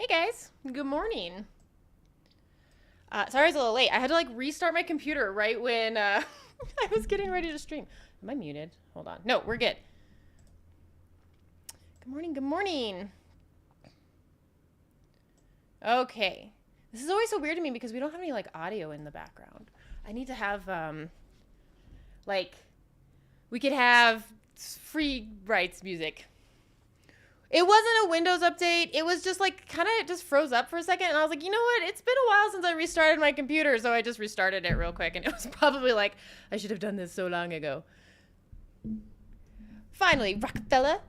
Hey guys, good morning. Sorry I was a little late. I had to restart my computer right when I was getting ready to stream. Am I muted? Hold on. No, we're good. Good morning, good morning. Okay. This is always so weird to me because we don't have any audio in the background. I need to have we could have free rights music. It wasn't a Windows update. It was just kind of just froze up for a second. And I was like, you know what? It's been a while since I restarted my computer. So I just restarted it real quick. And it was probably I should have done this so long ago. Finally, Rockefeller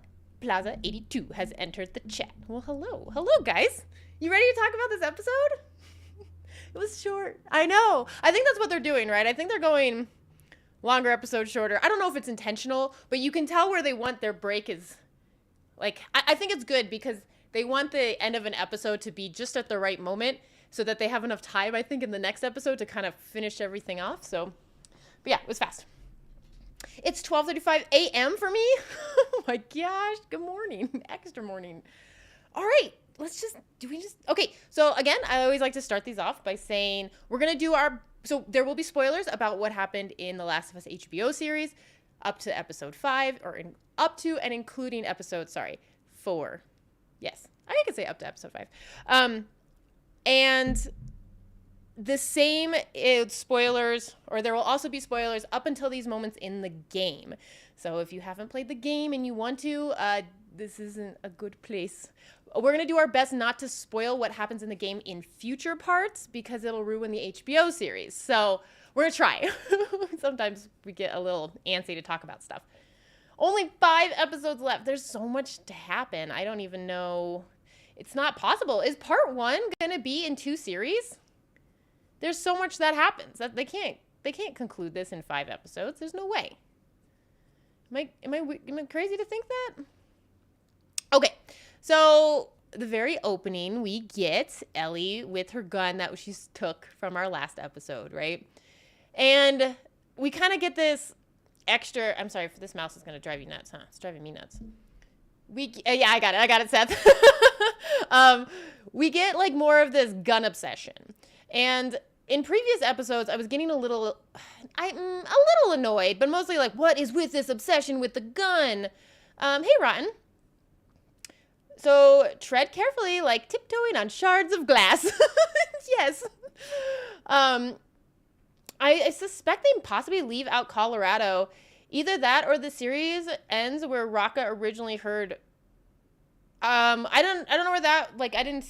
Plaza 82 has entered the chat. Well, hello. Hello, guys. You ready to talk about this episode? It was short. I know. I think that's what they're doing, right? I think they're going longer episodes, shorter. I don't know if it's intentional, but you can tell where they want their break is... I think it's good because they want the end of an episode to be just at the right moment so that they have enough time, I think, in the next episode to kind of finish everything off. So, but yeah, it was fast. It's 12:35 a.m. for me. Oh my gosh. Good morning. Extra morning. All right. Okay. So again, I always like to start these off by saying we're going to do so there will be spoilers about what happened in the Last of Us HBO series up to episode 5 up to and including episode 4. Yes, I can say up to episode 5. And the same spoilers, or there will also be spoilers up until these moments in the game. So if you haven't played the game and you want to, this isn't a good place. We're going to do our best not to spoil what happens in the game in future parts because it'll ruin the HBO series. So we're going to try. Sometimes we get a little antsy to talk about stuff. Only 5 episodes left. There's so much to happen. I don't even know. It's not possible. Is part 1 going to be in 2 series? There's so much that happens that they can't conclude this in 5 episodes. There's no way. Am I crazy to think that? Okay. So the very opening, we get Ellie with her gun that she took from our last episode, right? And we kind of get this extra, I'm sorry, this mouse is going to drive you nuts, huh? It's driving me nuts. Yeah, I got it, Seth. We get more of this gun obsession. And in previous episodes, I was getting a little annoyed, but mostly what is with this obsession with the gun? Hey, Rotten. So tread carefully, tiptoeing on shards of glass. Yes. I suspect they possibly leave out Colorado. Either that or the series ends where Rocca originally heard. I don't know where that, I didn't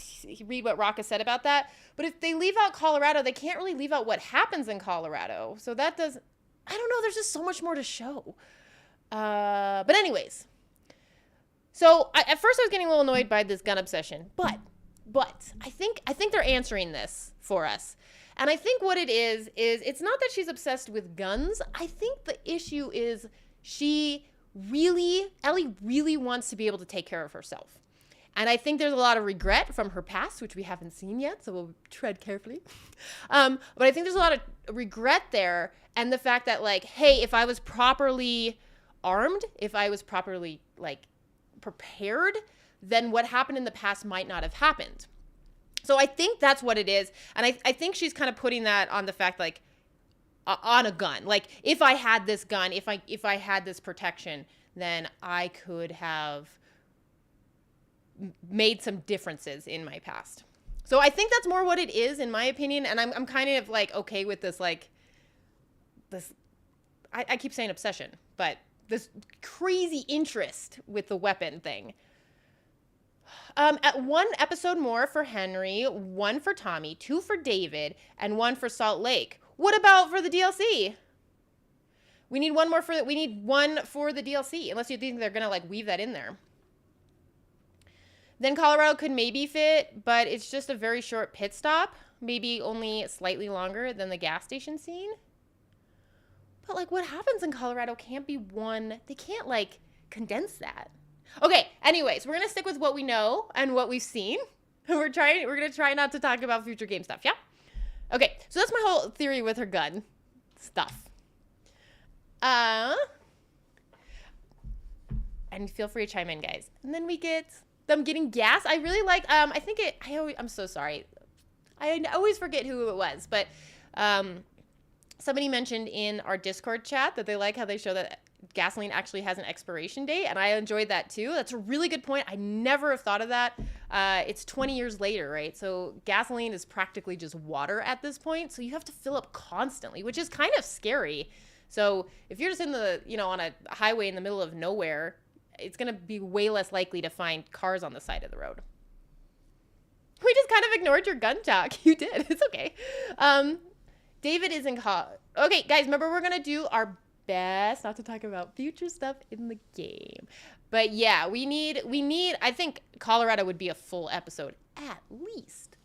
read what Rocca said about that. But if they leave out Colorado, they can't really leave out what happens in Colorado. So that does, I don't know, there's just so much more to show. But anyways. So at first I was getting a little annoyed by this gun obsession. But I think they're answering this for us. And I think what it is it's not that she's obsessed with guns. I think the issue is Ellie really wants to be able to take care of herself. And I think there's a lot of regret from her past, which we haven't seen yet, so we'll tread carefully. But I think there's a lot of regret there, and the fact that, hey, if I was properly armed, if I was properly, prepared, then what happened in the past might not have happened. So I think that's what it is. And I think she's kind of putting that on the fact, on a gun. If I had this gun, if I had this protection, then I could have made some differences in my past. So I think that's more what it is, in my opinion. And I'm kind of, okay with this, I keep saying obsession, but this crazy interest with the weapon thing. At 1 episode more for Henry, 1 for Tommy, 2 for David, and 1 for Salt Lake. What about for the DLC? We need one for the DLC, unless you think they're gonna weave that in there. Then Colorado could maybe fit, but it's just a very short pit stop, maybe only slightly longer than the gas station scene. But what happens in Colorado can't be one. They can't condense that. Okay, anyways, we're going to stick with what we know and what we've seen. We're going to try not to talk about future game stuff, yeah? Okay, so that's my whole theory with her gun stuff. And feel free to chime in, guys. And then we get them getting gas. I really like, I think I'm so sorry. I always forget who it was, but somebody mentioned in our Discord chat that they like how they show that gasoline actually has an expiration date, and I enjoyed that too. That's a really good point. I never have thought of that. It's 20 years later, right? So gasoline is practically just water at this point, so you have to fill up constantly, which is kind of scary. So if you're just in the, on a highway in the middle of nowhere, it's going to be way less likely to find cars on the side of the road. We just kind of ignored your gun talk. You did. It's okay. David is in Okay, guys, remember we're going to do our best not to talk about future stuff in the game. But yeah, we need, I think Colorado would be a full episode at least.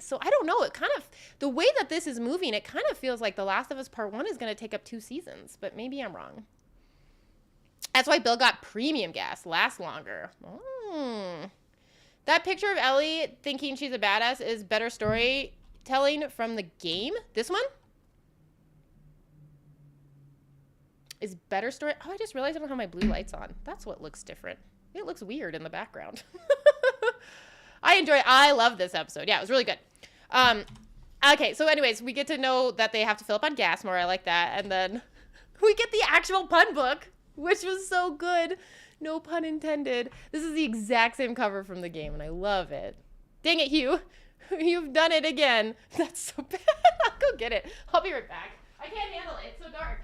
So I don't know. It kind of, the way that this is moving, it kind of feels like The Last of Us Part 1 is going to take up 2 seasons, but maybe I'm wrong. That's why Bill got premium gas, lasts longer. That picture of Ellie thinking she's a badass is better storytelling from the game. This one is better story. Oh, I just realized I don't have my blue lights on. That's what looks different. It looks weird in the background. I love this episode. Yeah, it was really good. Okay, so anyways, we get to know that they have to fill up on gas more. I like that. And then we get the actual pun book, which was so good. No pun intended. This is the exact same cover from the game, and I love it. Dang it, Hugh. You've done it again. That's so bad. I'll go get it. I'll be right back. I can't handle it. It's so dark.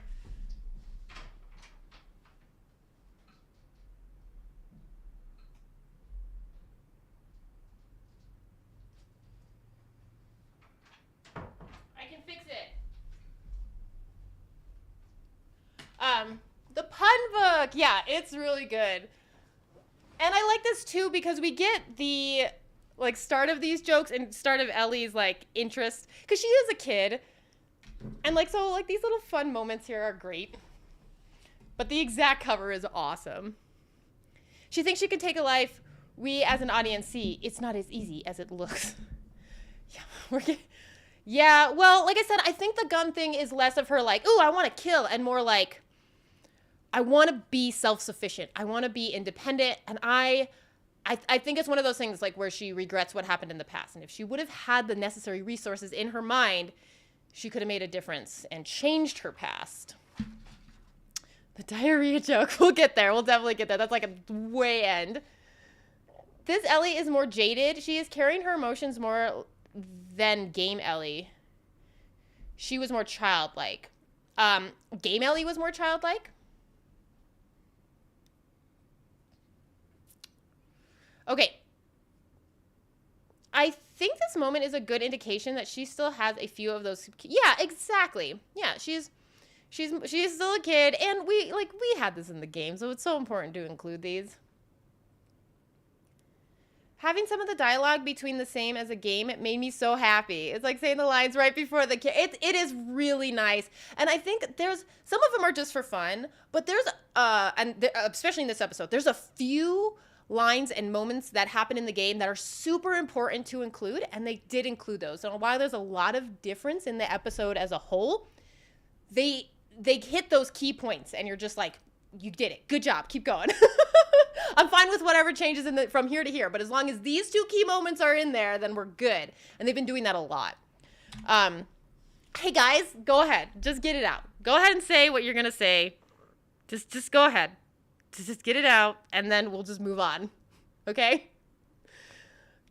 I can fix it. The pun book. Yeah, it's really good. And I like this too because we get the start of these jokes and start of Ellie's interest, because she is a kid. And so these little fun moments here are great. But the exact cover is awesome. She thinks she can take a life. We as an audience see it's not as easy as it looks. Yeah, well, like I said, I think the gun thing is less of her ooh, I want to kill, and more I want to be self-sufficient. I want to be independent. And I think it's one of those things where she regrets what happened in the past. And if she would have had the necessary resources in her mind, she could have made a difference and changed her past. The diarrhea joke. We'll get there. We'll definitely get there. That's a way end. This Ellie is more jaded. She is carrying her emotions more than Game Ellie. She was more childlike. Game Ellie was more childlike. Okay. I think this moment is a good indication that she still has a few of those. Yeah, exactly. Yeah, she's still a kid, and we had this in the game, so it's so important to include these. Having some of the dialogue between the same as a game, it made me so happy. It's saying the lines right before the kid. It is really nice. And I think there's, some of them are just for fun, but there's, especially in this episode, there's a few lines and moments that happen in the game that are super important to include, and they did include those. And while there's a lot of difference in the episode as a whole, they hit those key points, and you're just you did it. Good job. Keep going. I'm fine with whatever changes from here to here, but as long as these 2 key moments are in there, then we're good. And they've been doing that a lot. Hey guys, go ahead. Just get it out. Go ahead and say what you're going to say. Just go ahead. Just get it out, and then we'll just move on. Okay?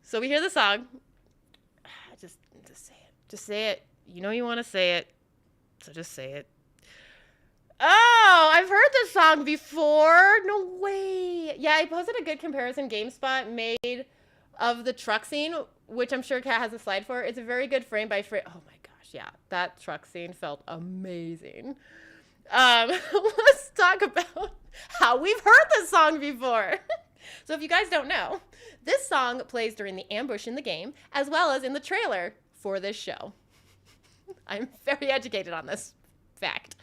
So we hear the song. Just say it. Just say it. You know you want to say it, so just say it. Oh, I've heard this song before. No way. Yeah, I posted a good comparison GameSpot made of the truck scene, which I'm sure Kat has a slide for. It's a very good frame by frame. Oh my gosh, yeah. That truck scene felt amazing. Let's talk about how we've heard this song before. So if you guys don't know, this song plays during the ambush in the game, as well as in the trailer for this show. I'm very educated on this fact.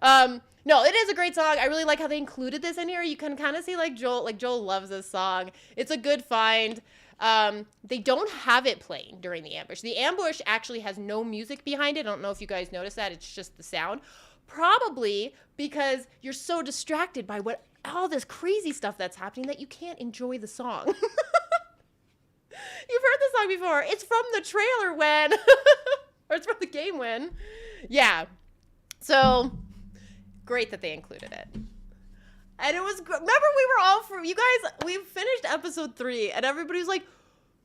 No, it is a great song. I really like how they included this in here. You can kind of see Joel loves this song. It's a good find. They don't have it playing during the ambush. The ambush actually has no music behind it. I don't know if you guys noticed that. It's just the sound. Probably because you're so distracted by what all this crazy stuff that's happening that you can't enjoy the song. You've heard the song before. It's from the trailer when, or it's from the game when. Yeah. So great that they included it. And it was, remember we were all for, you guys, we finished episode 3 and everybody was like,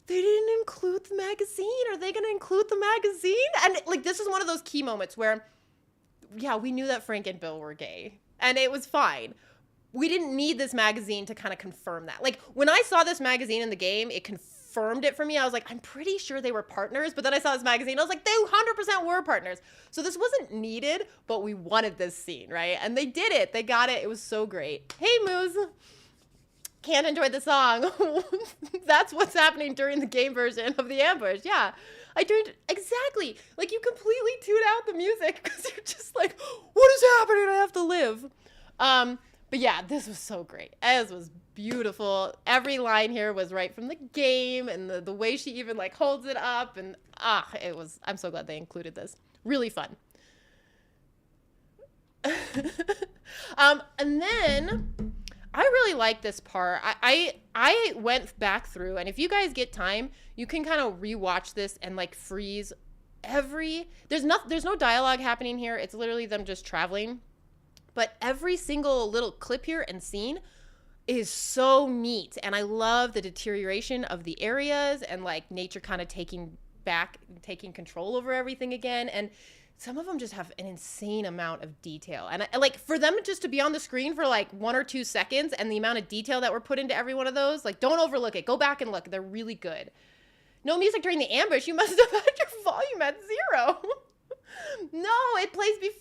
they didn't include the magazine. Are they going to include the magazine? And like, this is one of those key moments where, yeah, we knew that Frank and Bill were gay and it was fine. We didn't need this magazine to kind of confirm that. Like when I saw this magazine in the game, it confirmed it for me. I was like, I'm pretty sure they were partners. But then I saw this magazine. I was like, they 100% were partners. So this wasn't needed, but we wanted this scene, right? And they did it. They got it. It was so great. Hey, Moose. Can't enjoy the song. That's what's happening during the game version of the ambush. Yeah. I turned, exactly. Like you completely tune out the music because you're just like, what is happening? I have to live. But yeah, this was so great. This was beautiful. Every line here was right from the game, and the way she even like holds it up, and it was, I'm so glad they included this. Really fun. And then I really like this part. I went back through, and if you guys get time, you can kind of rewatch this and like freeze there's no dialogue happening here. It's literally them just traveling. But every single little clip here and scene is so neat. And I love the deterioration of the areas and like nature kind of taking control over everything again. And some of them just have an insane amount of detail. And like for them just to be on the screen for like 1 or 2 seconds and the amount of detail that were put into every one of those, like don't overlook it. Go back and look. They're really good. No music during the ambush. You must have had your volume at 0. No, it plays before.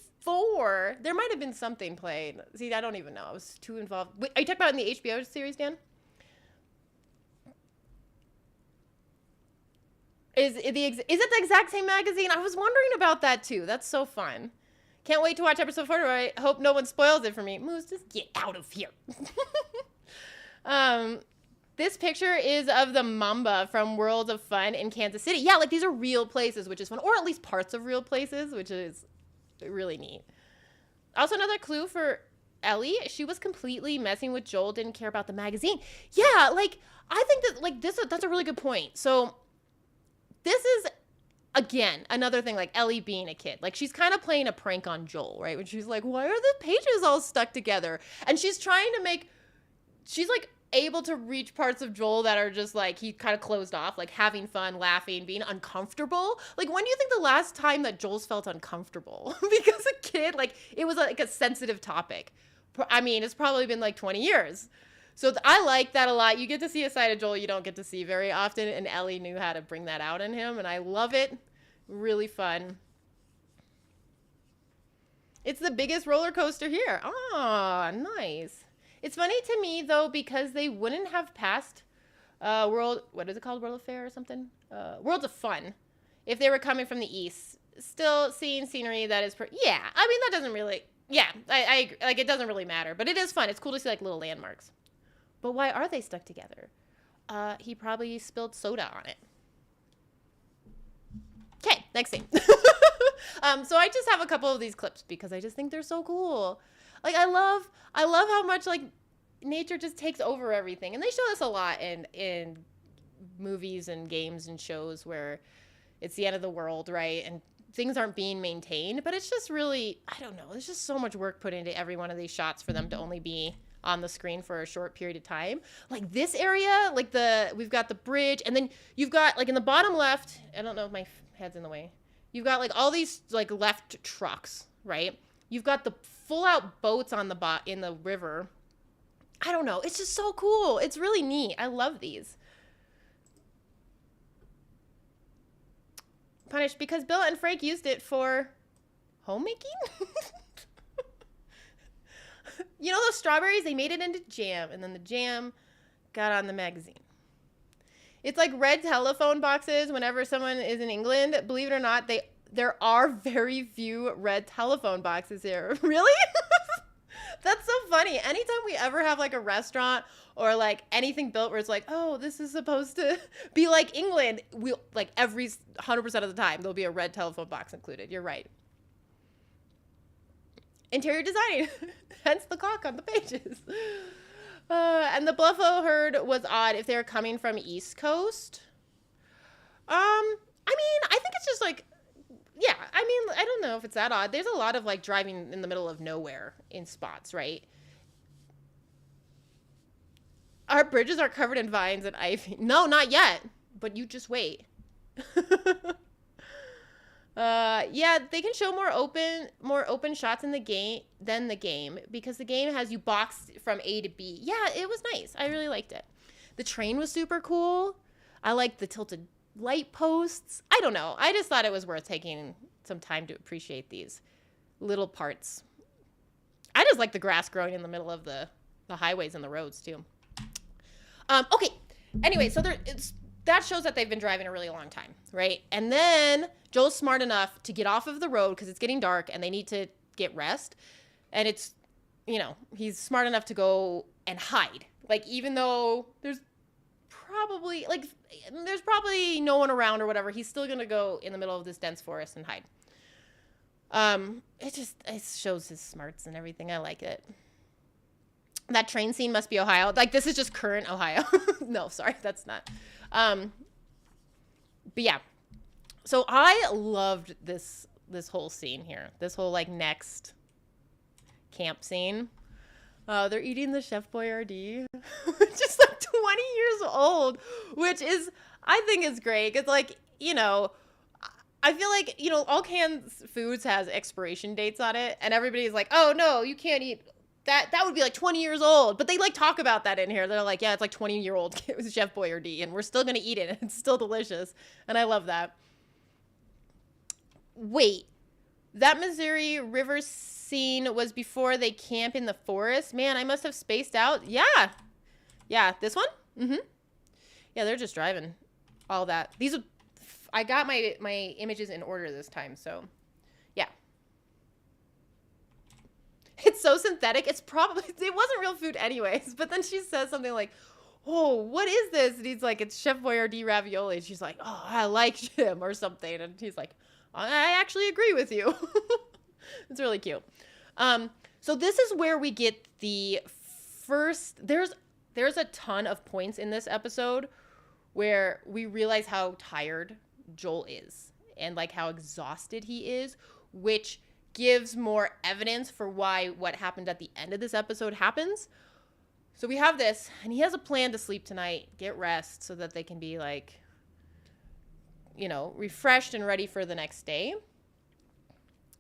There might have been something playing. See, I don't even know. I was too involved. Wait, are you talking about in the HBO series, Dan? Is it the exact same magazine? I was wondering about that too. That's so fun. Can't wait to watch episode 4. I hope no one spoils it for me. Moose, just get out of here. This picture is of the Mamba from World of Fun in Kansas City. Yeah, like these are real places, which is fun. Or at least parts of real places, which is really neat. Also, another clue for Ellie, she was completely messing with Joel, didn't care about the magazine. Yeah, like, I think that, like, that's a really good point. So, this is, again, another thing, like, Ellie being a kid. Like, she's kind of playing a prank on Joel, right? When she's like, why are the pages all stuck together? And she's trying to she's, like, able to reach parts of Joel that are just like he kind of closed off, like having fun, laughing, being uncomfortable. Like when do you think the last time that Joel's felt uncomfortable? Because a kid, like it was like a sensitive topic. I mean, it's probably been like 20 years. So I like that a lot. You get to see a side of Joel you don't get to see very often, and Ellie knew how to bring that out in him, and I love it. Really fun. It's the biggest roller coaster here. Ah, nice. It's funny to me, though, because they wouldn't have passed what is it called? World of Fair or something? Worlds of Fun. If they were coming from the east. Still seeing scenery that is, yeah. I mean, that doesn't really, yeah. I agree. Like, it doesn't really matter. But it is fun. It's cool to see, like, little landmarks. But why are they stuck together? He probably spilled soda on it. Okay, next thing. So I just have a couple of these clips because I just think they're so cool. Like, I love how much, like, nature just takes over everything. And they show this a lot in movies and games and shows where it's the end of the world, right? And things aren't being maintained. But it's just really, I don't know. There's just so much work put into every one of these shots for them to only be on the screen for a short period of time. Like, this area, like, we've got the bridge. And then you've got, like, in the bottom left, I don't know if my head's in the way. You've got, like, all these, like, left trucks, right? You've got the full-out boats on in the river. I don't know. It's just so cool. It's really neat. I love these. Punished because Bill and Frank used it for homemaking? You know those strawberries? They made it into jam, and then the jam got on the magazine. It's like red telephone boxes whenever someone is in England. Believe it or not, there are very few red telephone boxes here. Really? That's so funny. Anytime we ever have like a restaurant or like anything built where it's like, oh, this is supposed to be like England, we'll like every 100% of the time there'll be a red telephone box included. You're right. interior designing. Hence the clock on the pages. And the buffalo herd was odd if they were coming from East Coast. I mean, I think it's just like, yeah, I mean, I don't know if it's that odd. There's a lot of like driving in the middle of nowhere in spots, right? Our bridges are covered in vines and ivy. No, not yet. But you just wait. Yeah, they can show more open shots in the game than the game because the game has you boxed from A to B. Yeah, it was nice. I really liked it. The train was super cool. I liked the tilted light posts. I don't know. I just thought it was worth taking some time to appreciate these little parts. I just like the grass growing in the middle of the highways and the roads too. Okay. Anyway, so that shows that they've been driving a really long time, right? And then Joel's smart enough to get off of the road because it's getting dark and they need to get rest. And it's, he's smart enough to go and hide. Like, even though there's probably no one around or whatever, he's still going to go in the middle of this dense forest and hide. It shows his smarts and everything. I like it. That train scene must be Ohio. Like, this is just current Ohio. No, sorry, that's not. But yeah. So I loved this whole scene here. This whole, like, next camp scene. They're eating the Chef Boyardee. Just, like, 20 years old. Which is, I think is great. It's like, I feel like, all canned foods has expiration dates on it. And everybody's like, oh, no, you can't eat... That would be like 20 years old. But they like talk about that in here. They're like, yeah, it's like 20-year-old Chef Boyardee. And we're still going to eat it. It's still delicious. And I love that. Wait. That Missouri River scene was before they camp in the forest? Man, I must have spaced out. Yeah. Yeah. This one? Mm-hmm. Yeah, they're just driving. All that. I got my images in order this time. So, yeah. It's so synthetic. It wasn't real food anyways. But then she says something like, oh, what is this? And he's like, it's Chef Boyardee ravioli. And she's like, oh, I like him or something. And he's like, I actually agree with you. It's really cute. So this is where we get the first, there's a ton of points in this episode where we realize how tired Joel is and like how exhausted he is, which gives more evidence for why what happened at the end of this episode happens. So we have this, and he has a plan to sleep tonight, get rest, so that they can be like, refreshed and ready for the next day.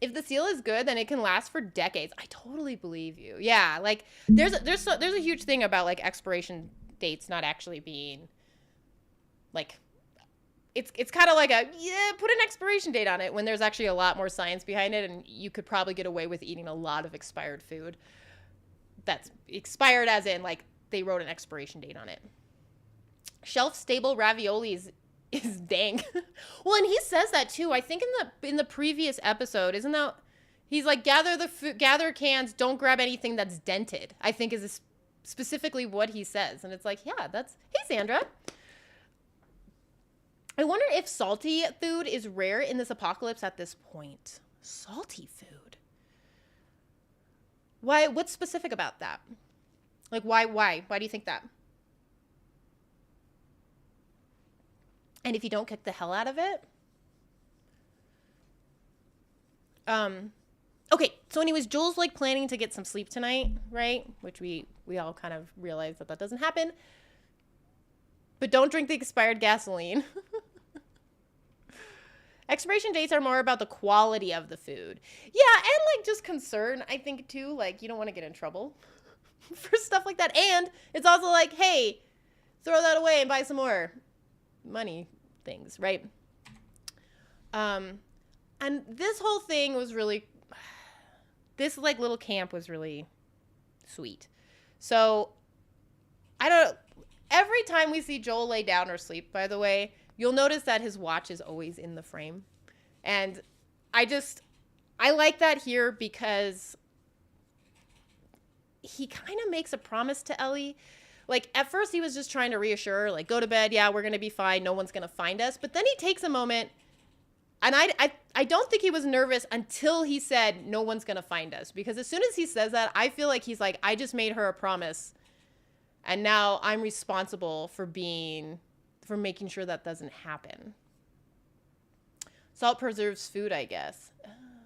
If the seal is good, then it can last for decades. I totally believe you. Yeah, like there's a huge thing about like expiration dates not actually being like, it's kind of like put an expiration date on it when there's actually a lot more science behind it, and you could probably get away with eating a lot of expired food. That's expired as in like they wrote an expiration date on it. Shelf stable raviolis is dang. Well, and he says that too. I think in the previous episode, isn't that he's like gather cans, don't grab anything that's dented. I think is specifically what he says, and it's like, yeah, that's hey Sandra. I wonder if salty food is rare in this apocalypse at this point. Salty food. Why? What's specific about that? Like, why? Why do you think that? And if you don't kick the hell out of it? Okay, so anyways, Joel's like planning to get some sleep tonight, right? Which we all kind of realize that doesn't happen. But don't drink the expired gasoline. Expiration dates are more about the quality of the food. Yeah, and like just concern, I think too. Like you don't want to get in trouble for stuff like that. And it's also like, hey, throw that away and buy some more money things, right? And this whole thing was really, this like little camp was really sweet. So every time we see Joel lay down or sleep, by the way, you'll notice that his watch is always in the frame. And I like that here because he kind of makes a promise to Ellie. Like, at first he was just trying to reassure her, like, go to bed. Yeah, we're going to be fine. No one's going to find us. But then he takes a moment And I don't think he was nervous until he said, no one's going to find us. Because as soon as he says that, I feel like he's like, I just made her a promise. And now I'm responsible for making sure that doesn't happen. Salt preserves food, I guess.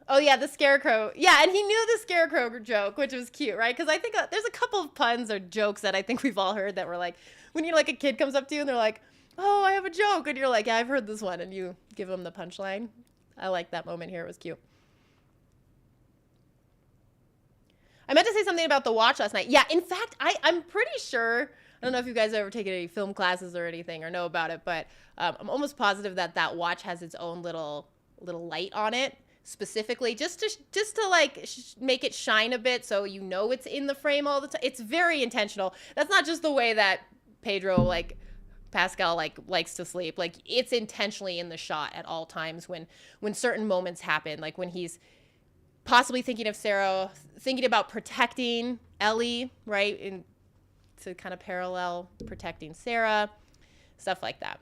Oh, yeah, the scarecrow. Yeah, and he knew the scarecrow joke, which was cute, right? Because I think there's a couple of puns or jokes that I think we've all heard that were like, when you're like a kid comes up to you and they're like, oh, I have a joke. And you're like, yeah, I've heard this one. And you give them the punchline. I like that moment here. It was cute. I meant to say something about the watch last night. Yeah, in fact, I'm pretty sure, I don't know if you guys have ever taken any film classes or anything or know about it, but I'm almost positive that watch has its own little light on it, specifically just to like make it shine a bit so you know it's in the frame all the time. It's very intentional. That's not just the way that Pedro, like Pascal, like likes to sleep. Like it's intentionally in the shot at all times when certain moments happen, like when he's possibly thinking of Sarah, thinking about protecting Ellie, right? And to kind of parallel protecting Sarah, stuff like that.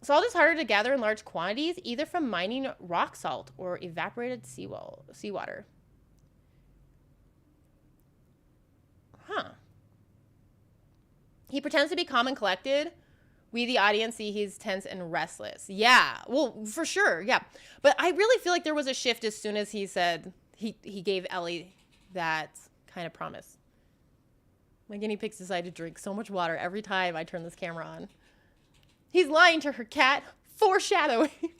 Salt is harder to gather in large quantities, either from mining rock salt or evaporated seawater. Huh. He pretends to be calm and collected. We, the audience, see he's tense and restless. Yeah, well, for sure, yeah. But I really feel like there was a shift as soon as he said he gave Ellie that kind of promise. My guinea pigs decide to drink so much water every time I turn this camera on. He's lying to her cat, foreshadowing. It's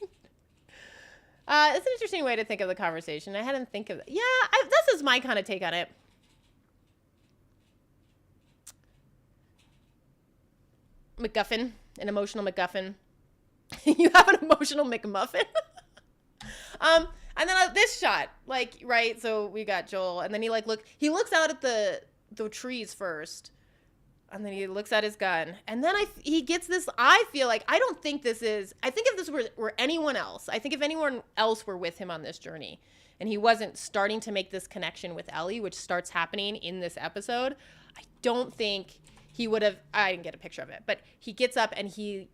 an interesting way to think of the conversation. I hadn't think of it. Yeah, this is my kind of take on it. MacGuffin, an emotional MacGuffin. You have an emotional McMuffin. And then this shot, like, right? So we got Joel, and then he looks out at the trees first, and then he looks at his gun, and then he gets this. I feel like I think if this were anyone else, I think if anyone else were with him on this journey, and he wasn't starting to make this connection with Ellie, which starts happening in this episode, I don't think he would have. I didn't get a picture of it, but he gets up and he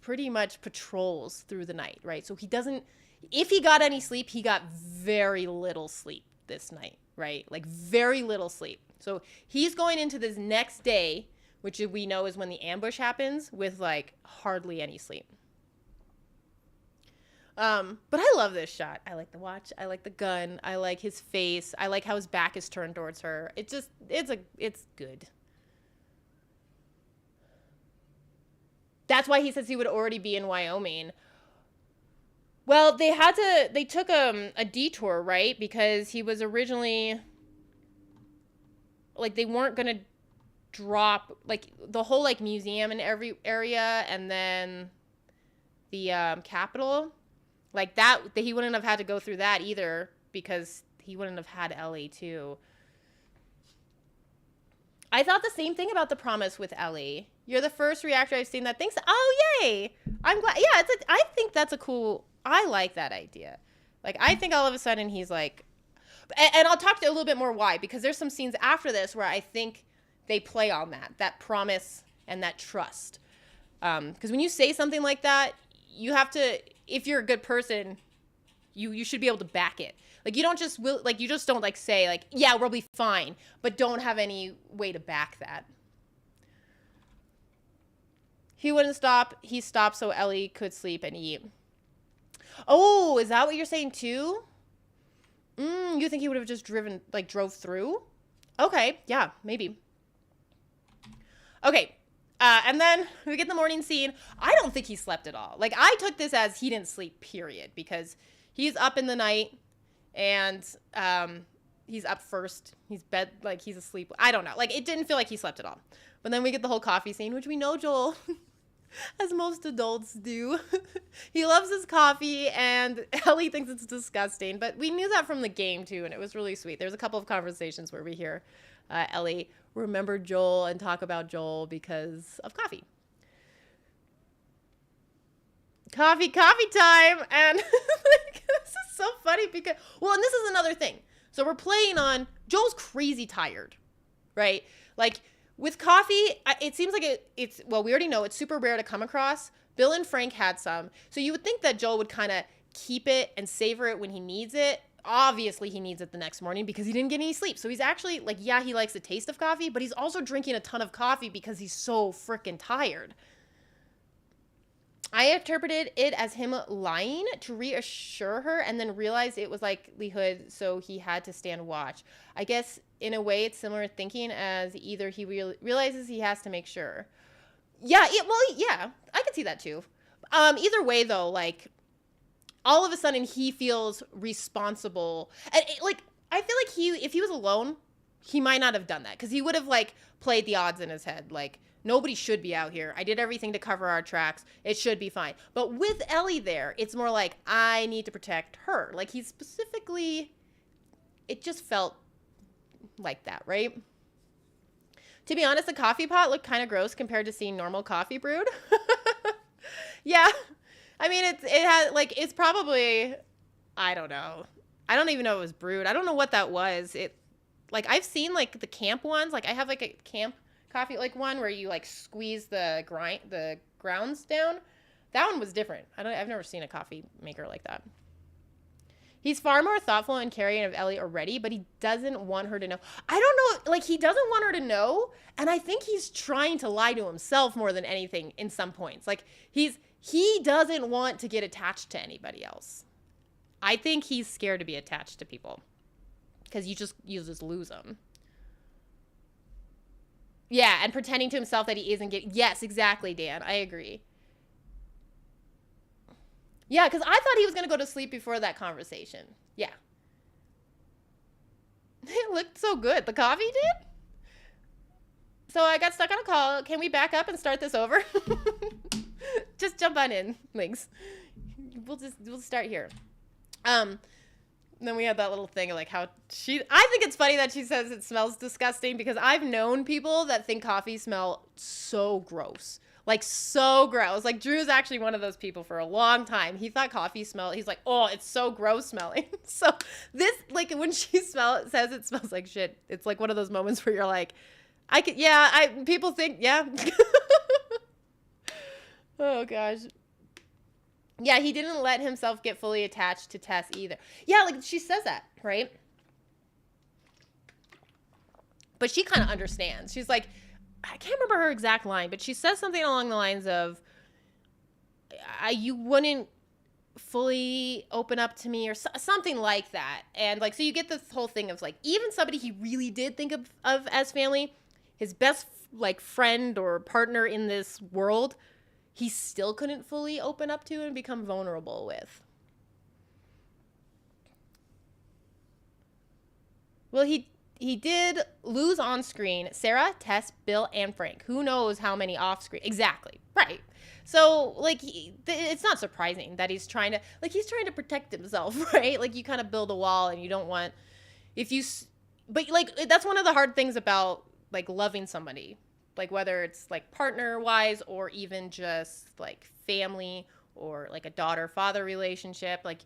pretty much patrols through the night, right? So he doesn't. If he got any sleep, he got very little sleep this night, right? Like very little sleep. So he's going into this next day, which we know is when the ambush happens, with like hardly any sleep. But I love this shot. I like the watch. I like the gun. I like his face. I like how his back is turned towards her. It's good. That's why he says he would already be in Wyoming. Well, they took a detour, right? Because he was originally, like, they weren't going to drop, like, the whole, like, museum in every area, and then the Capitol. Like, that he wouldn't have had to go through that either, because he wouldn't have had Ellie, too. I thought the same thing about the promise with Ellie. You're the first reactor I've seen that thinks, oh, yay! I'm glad. Yeah, I think that's a cool... I like that idea. Like, I think all of a sudden he's like... And I'll talk to you a little bit more why, because there's some scenes after this where I think they play on that promise and that trust. Because when you say something like that, you have to... If you're a good person, you should be able to back it. Like, you don't just... you just don't, like, say, like, yeah, we'll be fine, but don't have any way to back that. He wouldn't stop. He stopped so Ellie could sleep and eat. Oh, is that what you're saying too? You think he would have just drove through? Okay, yeah, maybe. Okay, and then we get the morning scene. I don't think he slept at all. Like, I took this as he didn't sleep, period, because he's up in the night and he's up first. He's asleep. I don't know. Like, it didn't feel like he slept at all. But then we get the whole coffee scene, which we know Joel... as most adults do. He loves his coffee, and Ellie thinks it's disgusting. But we knew that from the game, too, and it was really sweet. There's a couple of conversations where we hear Ellie remember Joel and talk about Joel because of coffee. Coffee time! And this is so funny because... Well, and this is another thing. So we're playing on... Joel's crazy tired, right? Like... With coffee, it seems like it's, well, we already know it's super rare to come across, Bill and Frank had some. So you would think that Joel would kind of keep it and savor it when he needs it. Obviously, he needs it the next morning because he didn't get any sleep. So he's actually like, yeah, he likes the taste of coffee, but he's also drinking a ton of coffee because he's so freaking tired. I interpreted it as him lying to reassure her and then realized it was likelihood, so he had to stand watch. I guess in a way it's similar thinking as either he realizes he has to make sure. Yeah, yeah, I can see that too. Either way though, like all of a sudden he feels responsible. And I feel like if he was alone, he might not have done that because he would have like played the odds in his head. Like, nobody should be out here. I did everything to cover our tracks. It should be fine. But with Ellie there, it's more like, I need to protect her. Like, he specifically, it just felt like that, right? To be honest, the coffee pot looked kind of gross compared to seeing normal coffee brewed. Yeah. I mean, it had, like, it's probably, I don't know. I don't even know it was brewed. I don't know what that was. Like, I've seen, like, the camp ones. Like, I have, like, a camp coffee, like, one where you, like, squeeze the grounds down. That one was different. I've never seen a coffee maker like that. He's far more thoughtful and caring of Ellie already, but he doesn't want her to know. I don't know. Like, he doesn't want her to know, and I think he's trying to lie to himself more than anything in some points. Like, he doesn't want to get attached to anybody else. I think he's scared to be attached to people because you just lose them. Yeah, and pretending to himself that he isn't getting... Yes, exactly, Dan. I agree. Yeah, because I thought he was going to go to sleep before that conversation. Yeah. It looked so good. The coffee did? So I got stuck on a call. Can we back up and start this over? Just jump on in, Links. We'll start here. Then we had that little thing of like how I think it's funny that she says it smells disgusting because I've known people that think coffee smell so gross. Like so gross. Like Drew's actually one of those people for a long time. He thought coffee smelled. He's like, oh, it's so gross smelling. So this, like when she says it smells like shit, it's like one of those moments where you're like, people think, yeah. Oh gosh. Yeah, he didn't let himself get fully attached to Tess either. Yeah, like she says that, right? But she kind of understands. She's like, I can't remember her exact line, but she says something along the lines of, you wouldn't fully open up to me or something like that. And like, so you get this whole thing of like, even somebody he really did think of as family, his best like friend or partner in this world, he still couldn't fully open up to and become vulnerable with. Well, he did lose on screen Sarah, Tess, Bill, and Frank. Who knows how many off screen? Exactly. Right. So, like, it's not surprising that he's trying to protect himself, right? Like, you kind of build a wall and you don't want, but, like, that's one of the hard things about, like, loving somebody. Like, whether it's, like, partner-wise or even just, like, family or, like, a daughter-father relationship. Like,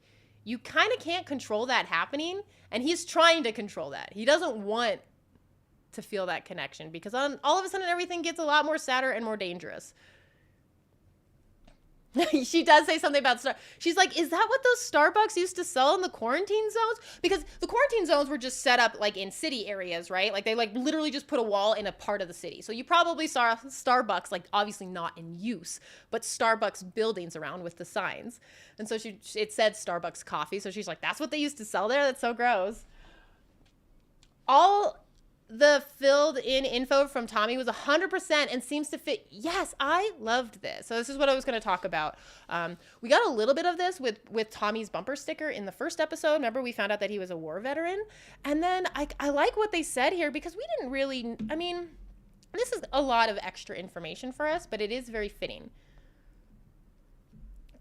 you kind of can't control that happening, and he's trying to control that. He doesn't want to feel that connection because all of a sudden everything gets a lot more sadder and more dangerous. She does say something about she's like, is that what those Starbucks used to sell in the quarantine zones? Because the quarantine zones were just set up like in city areas, right? Like they like literally just put a wall in a part of the city. So you probably saw Starbucks, like obviously not in use, but Starbucks buildings around with the signs. And so it said Starbucks coffee. So she's like, that's what they used to sell there? That's so gross. All the filled in info from Tommy was 100% and seems to fit. Yes, I loved this. So this is what I was going to talk about. We got a little bit of this with Tommy's bumper sticker in the first episode. Remember, we found out that he was a war veteran. And then I like what they said here because we didn't really, I mean, this is a lot of extra information for us, but it is very fitting.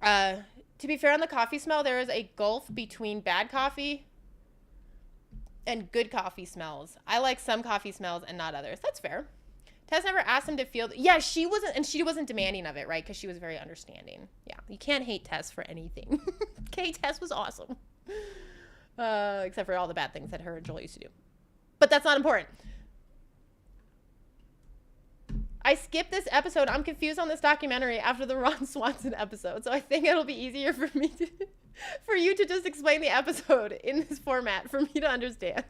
To be fair on the coffee smell, there is a gulf between bad coffee and good coffee smells. I like some coffee smells and not others. That's fair. Tess never asked him to feel... Yeah, she wasn't demanding of it, right? Because she was very understanding. Yeah, you can't hate Tess for anything. Okay, Tess was awesome. Except for all the bad things that her and Joel used to do. But that's not important. I skipped this episode. I'm confused on this documentary after the Ron Swanson episode. So I think it'll be easier for me to, for you to just explain the episode in this format for me to understand.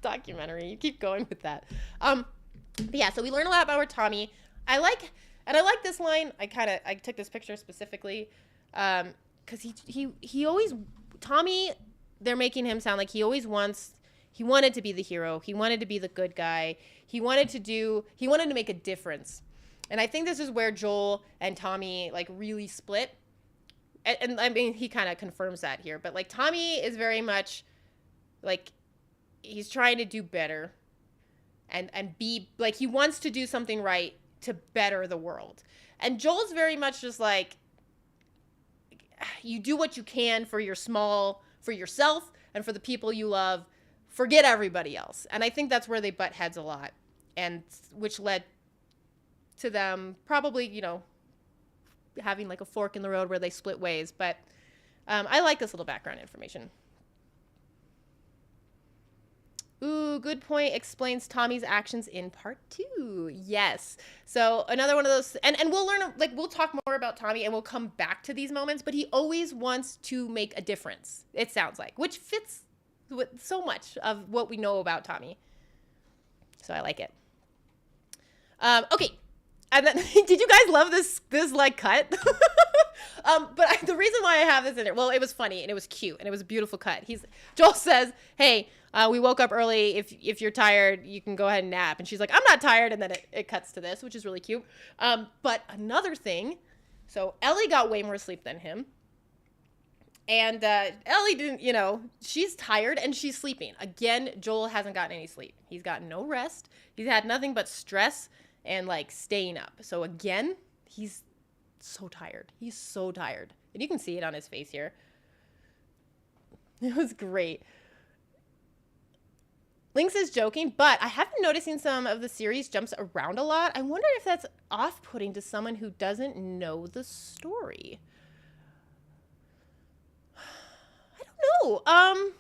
Documentary. You keep going with that. But yeah, so we learn a lot about our Tommy. I like this line. I took this picture specifically because he always, Tommy, they're making him sound like he wanted to be the hero. He wanted to be the good guy. He wanted to make a difference. And I think this is where Joel and Tommy like really split. And I mean, he kind of confirms that here, but like Tommy is very much like, he's trying to do better and be like, he wants to do something right to better the world. And Joel's very much just like, you do what you can for yourself and for the people you love. Forget everybody else. And I think that's where they butt heads a lot, and which led to them probably, you know, having like a fork in the road where they split ways. But I like this little background information. Ooh, good point. Explains Tommy's actions in part 2. Yes. So another one of those, and we'll learn, like, we'll talk more about Tommy and we'll come back to these moments, but he always wants to make a difference, it sounds like, which fits with so much of what we know about Tommy. So I like it. Okay. And then, did you guys love this like cut? But the reason why I have this in there, well, it was funny and it was cute and it was a beautiful cut. Joel says, hey, we woke up early. If you're tired, you can go ahead and nap. And she's like, I'm not tired. And then it cuts to this, which is really cute. But another thing, so Ellie got way more sleep than him. And Ellie didn't, you know, she's tired and she's sleeping. Again, Joel hasn't gotten any sleep. He's gotten no rest. He's had nothing but stress and like staying up. So again, he's so tired. He's so tired. And you can see it on his face here. It was great. Lynx is joking, but I have been noticing some of the series jumps around a lot. I wonder if that's off-putting to someone who doesn't know the story. I don't know.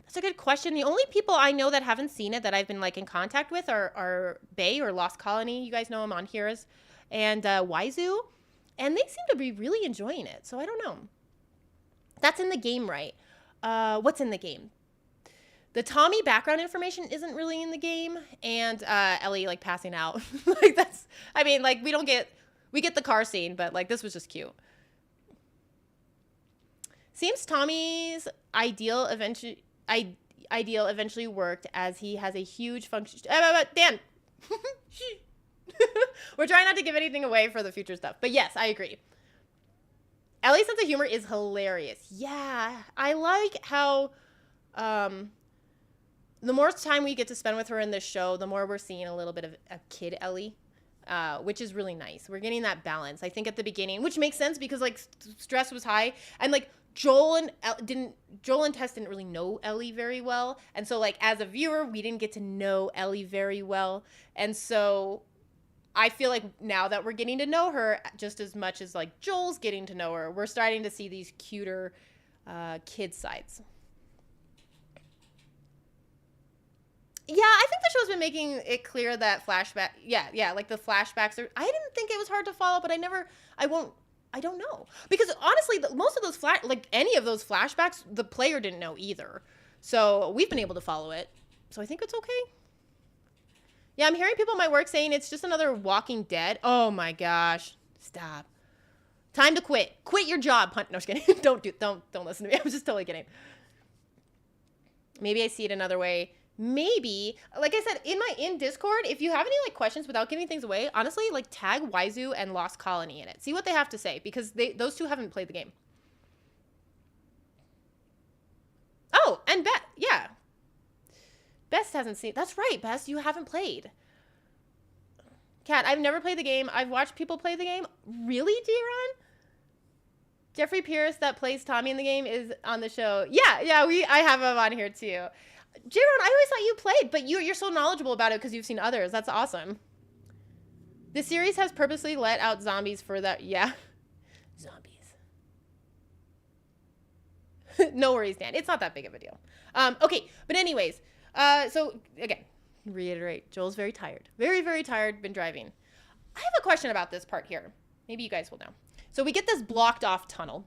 That's a good question. The only people I know that haven't seen it that I've been like in contact with are Bay or Lost Colony. You guys know him on Heroes, and Waizu, and they seem to be really enjoying it. So I don't know. That's in the game, right? What's in the game? The Tommy background information isn't really in the game, and Ellie like passing out. Like that's, I mean, like we get the car scene, but like this was just cute. Seems Tommy's ideal eventually worked, as he has a huge function. Dan, we're trying not to give anything away for the future stuff, but yes, I agree. Ellie's sense of humor is hilarious. Yeah, I like how the more time we get to spend with her in this show, the more we're seeing a little bit of a kid Ellie, which is really nice. We're getting that balance. I think at the beginning, which makes sense because like stress was high, and like Joel and Tess didn't really know Ellie very well. And so like as a viewer, we didn't get to know Ellie very well. And so I feel like now that we're getting to know her just as much as like Joel's getting to know her, we're starting to see these cuter kid sides. Yeah, I think the show's been making it clear that flashback. Yeah, like the flashbacks are. I didn't think it was hard to follow, but I don't know, because honestly, most of those any of those flashbacks, the player didn't know either. So we've been able to follow it. So I think it's okay. Yeah, I'm hearing people at my work saying it's just another Walking Dead. Oh my gosh, stop. Time to quit. Quit your job. No, just kidding. Don't listen to me. I'm just totally kidding. Maybe I see it another way. Maybe, like I said, in Discord, if you have any like questions without giving things away, honestly, like tag Waizu and Lost Colony in it. See what they have to say, because those two haven't played the game. Oh, and yeah. Best hasn't seen. That's right, Best, you haven't played. Kat, I've never played the game. I've watched people play the game. Really, Jiron? Jeffrey Pierce, that plays Tommy in the game, is on the show. Yeah, I have him on here too. Jaron, I always thought you played, but you're so knowledgeable about it because you've seen others. That's awesome. The series has purposely let out zombies for that. Yeah. Zombies. No worries, Dan. It's not that big of a deal. Okay, but anyways, so again, Reiterate, Joel's very tired. Very, very tired, been driving. I have a question about this part here. Maybe you guys will know. So we get this blocked off tunnel.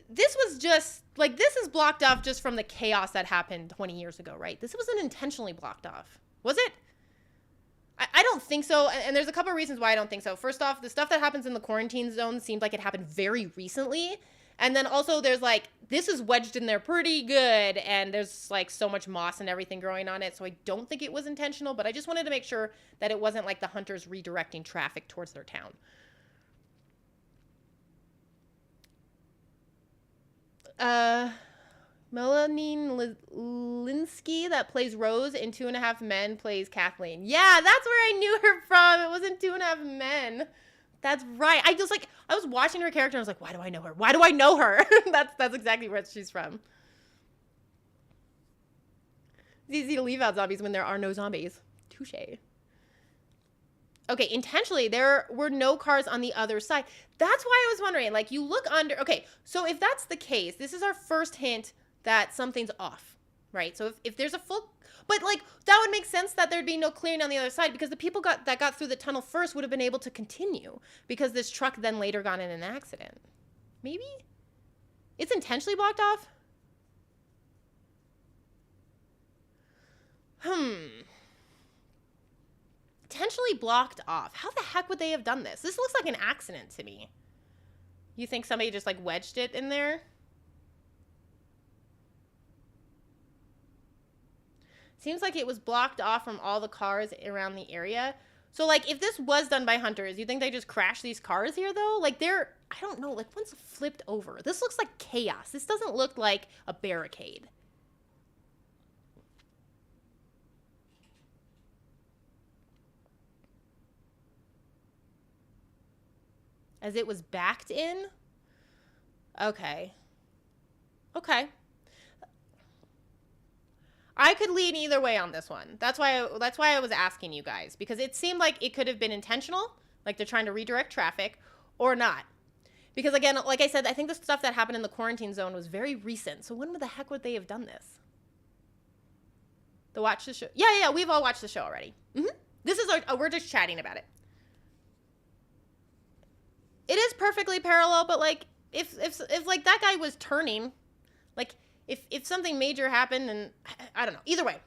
This was just, like, this is blocked off just from the chaos that happened 20 years ago, right? This wasn't intentionally blocked off. Was it? I don't think so. And there's a couple of reasons why I don't think so. First off, the stuff that happens in the quarantine zone seemed like it happened very recently. And then also there's like, this is wedged in there pretty good. And there's like so much moss and everything growing on it. So I don't think it was intentional, but I just wanted to make sure that it wasn't like the hunters redirecting traffic towards their town. Melanie Linsky that plays Rose in 2.5 Men plays Kathleen. Yeah, that's where I knew her from. It wasn't 2.5 Men. That's right. I was watching her character and I was like, why do I know her? Why do I know her? That's exactly where she's from. It's easy to leave out zombies when there are no zombies. Touche. Okay, intentionally, there were no cars on the other side. That's why I was wondering, like, you look under. Okay, so if that's the case, this is our first hint that something's off, right? So if there's a full, but like that would make sense that there'd be no clearing on the other side because the people that got through the tunnel first would have been able to continue because this truck then later got in an accident. Maybe it's intentionally blocked off. Intentionally blocked off. How the heck would they have done this? This looks like an accident to me. You think somebody just like wedged it in there? Seems like it was blocked off from all the cars around the area. So, like, if this was done by hunters, you think they just crashed these cars here, though? Like, I don't know, like, one's flipped over. This looks like chaos. This doesn't look like a barricade. As it was backed in? Okay. Okay. I could lean either way on this one. That's why I was asking you guys, because it seemed like it could have been intentional, like they're trying to redirect traffic, or not. Because again, like I said, I think the stuff that happened in the quarantine zone was very recent. So when the heck would they have done this? Watch the show. Yeah, we've all watched the show already. This is we're just chatting about it. It is perfectly parallel, but like if like that guy was turning, like if something major happened, and I don't know. Either way.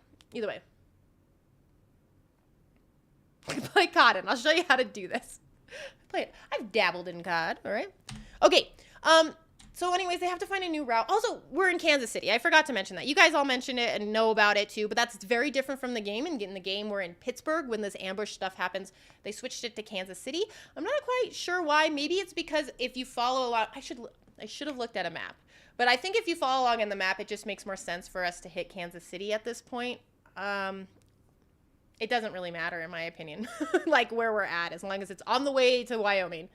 Play COD, and I'll show you how to do this. Play it. I've dabbled in COD. All right. Okay. So anyways, they have to find a new route. Also, we're in Kansas City. I forgot to mention that. You guys all mentioned it and know about it too, but that's very different from the game. And in the game, we're in Pittsburgh. When this ambush stuff happens, they switched it to Kansas City. I'm not quite sure why. Maybe it's because if you follow along, I should have looked at a map. But I think if you follow along in the map, it just makes more sense for us to hit Kansas City at this point. It doesn't really matter, in my opinion, like where we're at, as long as it's on the way to Wyoming.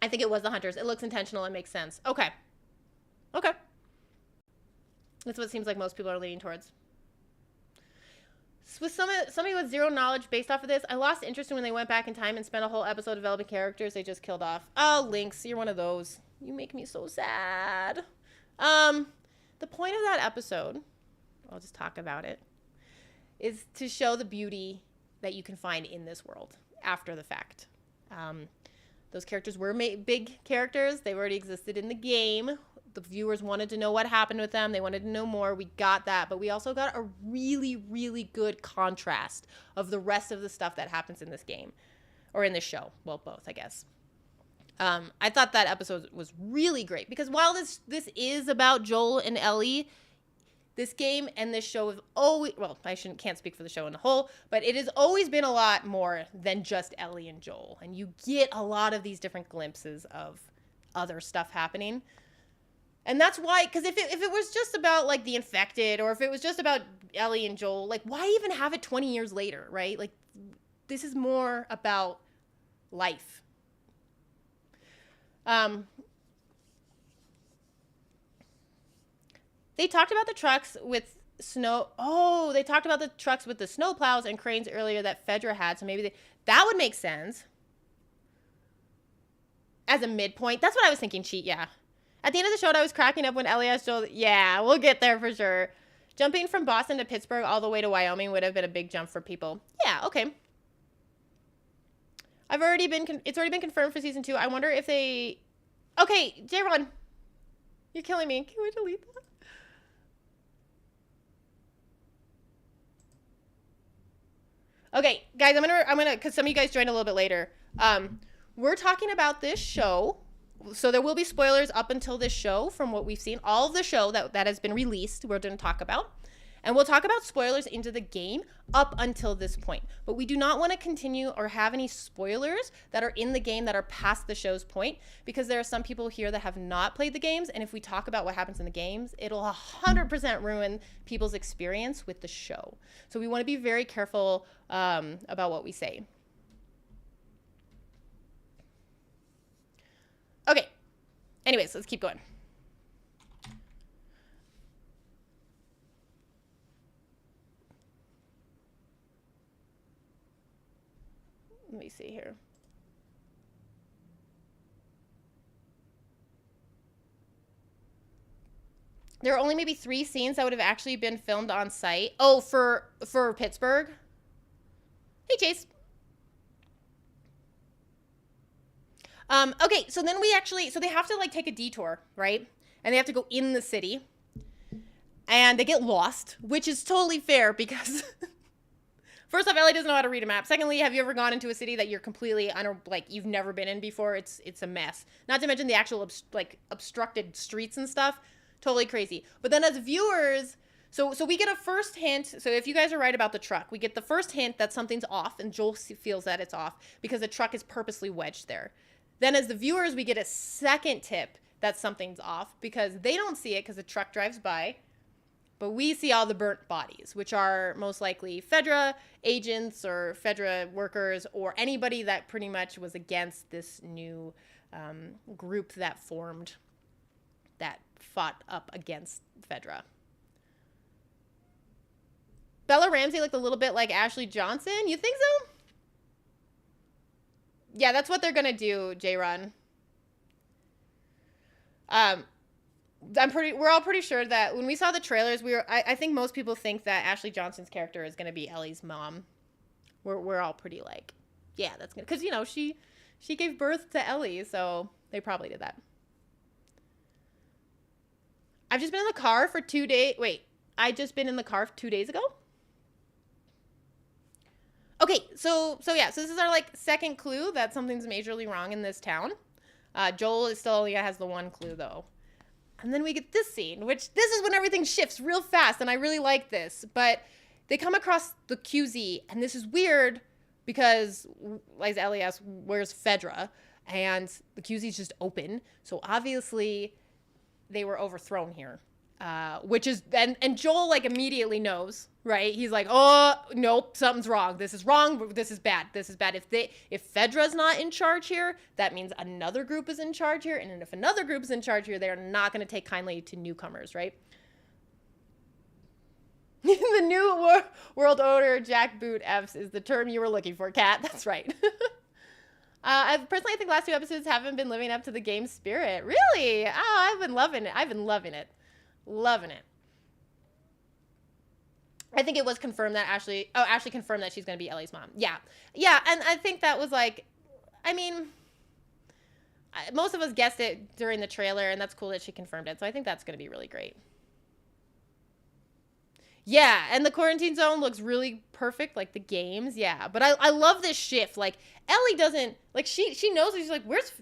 I think it was the hunters. It looks intentional and makes sense. Okay. That's what it seems like most people are leaning towards. With somebody with zero knowledge based off of this, I lost interest when they went back in time and spent a whole episode developing characters they just killed off. Oh, Lynx, you're one of those. You make me so sad. The point of that episode, I'll just talk about it, is to show the beauty that you can find in this world after the fact. Those characters were big characters. They already existed in the game. The viewers wanted to know what happened with them. They wanted to know more. We got that. But we also got a really, really good contrast of the rest of the stuff that happens in this game. Or in this show. Well, both, I guess. I thought that episode was really great. Because while this is about Joel and Ellie, this game and this show have always, well, can't speak for the show in the whole, but it has always been a lot more than just Ellie and Joel. And you get a lot of these different glimpses of other stuff happening. And that's why, because if it was just about, like, the infected, or if it was just about Ellie and Joel, like, why even have it 20 years later, right? Like, this is more about life. They talked about the trucks with snow. Oh, they talked about the trucks with the snow plows and cranes earlier that Fedra had. So maybe that would make sense as a midpoint. That's what I was thinking, Cheat. Yeah. At the end of the show, I was cracking up when Ellie asked Joel. Yeah, we'll get there for sure. Jumping from Boston to Pittsburgh all the way to Wyoming would have been a big jump for people. Yeah, okay. It's already been confirmed for season 2. I wonder if they... Okay, J-Ron. You're killing me. Can we delete that? Okay, guys, I'm gonna, because some of you guys joined a little bit later. We're talking about this show, so there will be spoilers up until this show from what we've seen. All of the show that has been released, we're going to talk about. And we'll talk about spoilers into the game up until this point. But we do not want to continue or have any spoilers that are in the game that are past the show's point, because there are some people here that have not played the games. And if we talk about what happens in the games, it'll 100% ruin people's experience with the show. So we want to be very careful about what we say. Okay. Anyways, let's keep going. Let me see here. There are only maybe 3 scenes that would have actually been filmed on site. Oh, for Pittsburgh. Hey, Chase. Okay, so then so they have to like take a detour, right? And they have to go in the city. And they get lost, which is totally fair because first off, Ellie doesn't know how to read a map. Secondly, have you ever gone into a city that you're completely you've never been in before? It's a mess. Not to mention the actual obstructed streets and stuff. Totally crazy. But then as viewers, so we get a first hint. So if you guys are right about the truck, we get the first hint that something's off, and Joel feels that it's off because the truck is purposely wedged there. Then as the viewers, we get a second tip that something's off because they don't see it because the truck drives by. But we see all the burnt bodies, which are most likely Fedra agents or Fedra workers or anybody that pretty much was against this new group that formed, that fought up against Fedra. Bella Ramsey looked a little bit like Ashley Johnson. You think so? Yeah, that's what they're going to do, J-Run. We're all pretty sure that when we saw the trailers, I think most people think that Ashley Johnson's character is going to be Ellie's mom. We're all pretty like, yeah, that's good. Because, you know, she gave birth to Ellie, so they probably did that. I've just been in the car for 2 days. Wait, I just been in the car 2 days ago? Okay, so this is our like second clue that something's majorly wrong in this town. Joel is still only has the one clue though. And then we get this scene, which this is when everything shifts real fast, and I really like this. But they come across the QZ, and this is weird because, like Ellie asks, where's Fedra? And the QZ's just open. So obviously they were overthrown here. Which is, and Joel like immediately knows, right? He's like, oh, nope, something's wrong. This is wrong. This is bad. This is bad. If Fedra's not in charge here, that means another group is in charge here. And if another group is in charge here, they're not going to take kindly to newcomers, right? The new world order jackboot Fs is the term you were looking for, Kat. That's right. I think last 2 episodes haven't been living up to the game spirit. Really? Oh, I've been loving it. Loving it. I think it was confirmed that Ashley confirmed that she's going to be Ellie's mom. Yeah. And I think that was like, I mean, most of us guessed it during the trailer, and that's cool that she confirmed it. So I think that's going to be really great. Yeah. And the quarantine zone looks really perfect, like the games. Yeah. But I love this shift. Like Ellie doesn't, like she knows, she's like, where's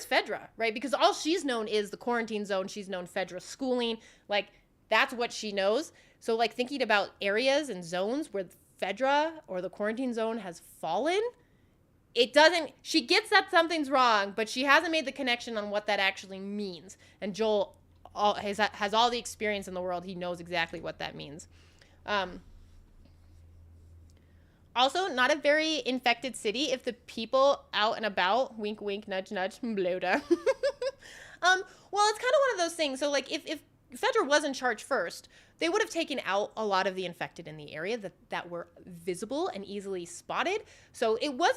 Fedra, right? Because all she's known is the quarantine zone. She's known Fedra schooling. Like, that's what she knows. So, like, thinking about areas and zones where Fedra or the quarantine zone has fallen, she gets that something's wrong, but she hasn't made the connection on what that actually means. And Joel has all the experience in the world. He knows exactly what that means. Also, not a very infected city if the people out and about, wink, wink, nudge, nudge, bloda. Well, it's kind of one of those things. So, like, if Fedra was in charge first, they would have taken out a lot of the infected in the area that were visible and easily spotted. So it was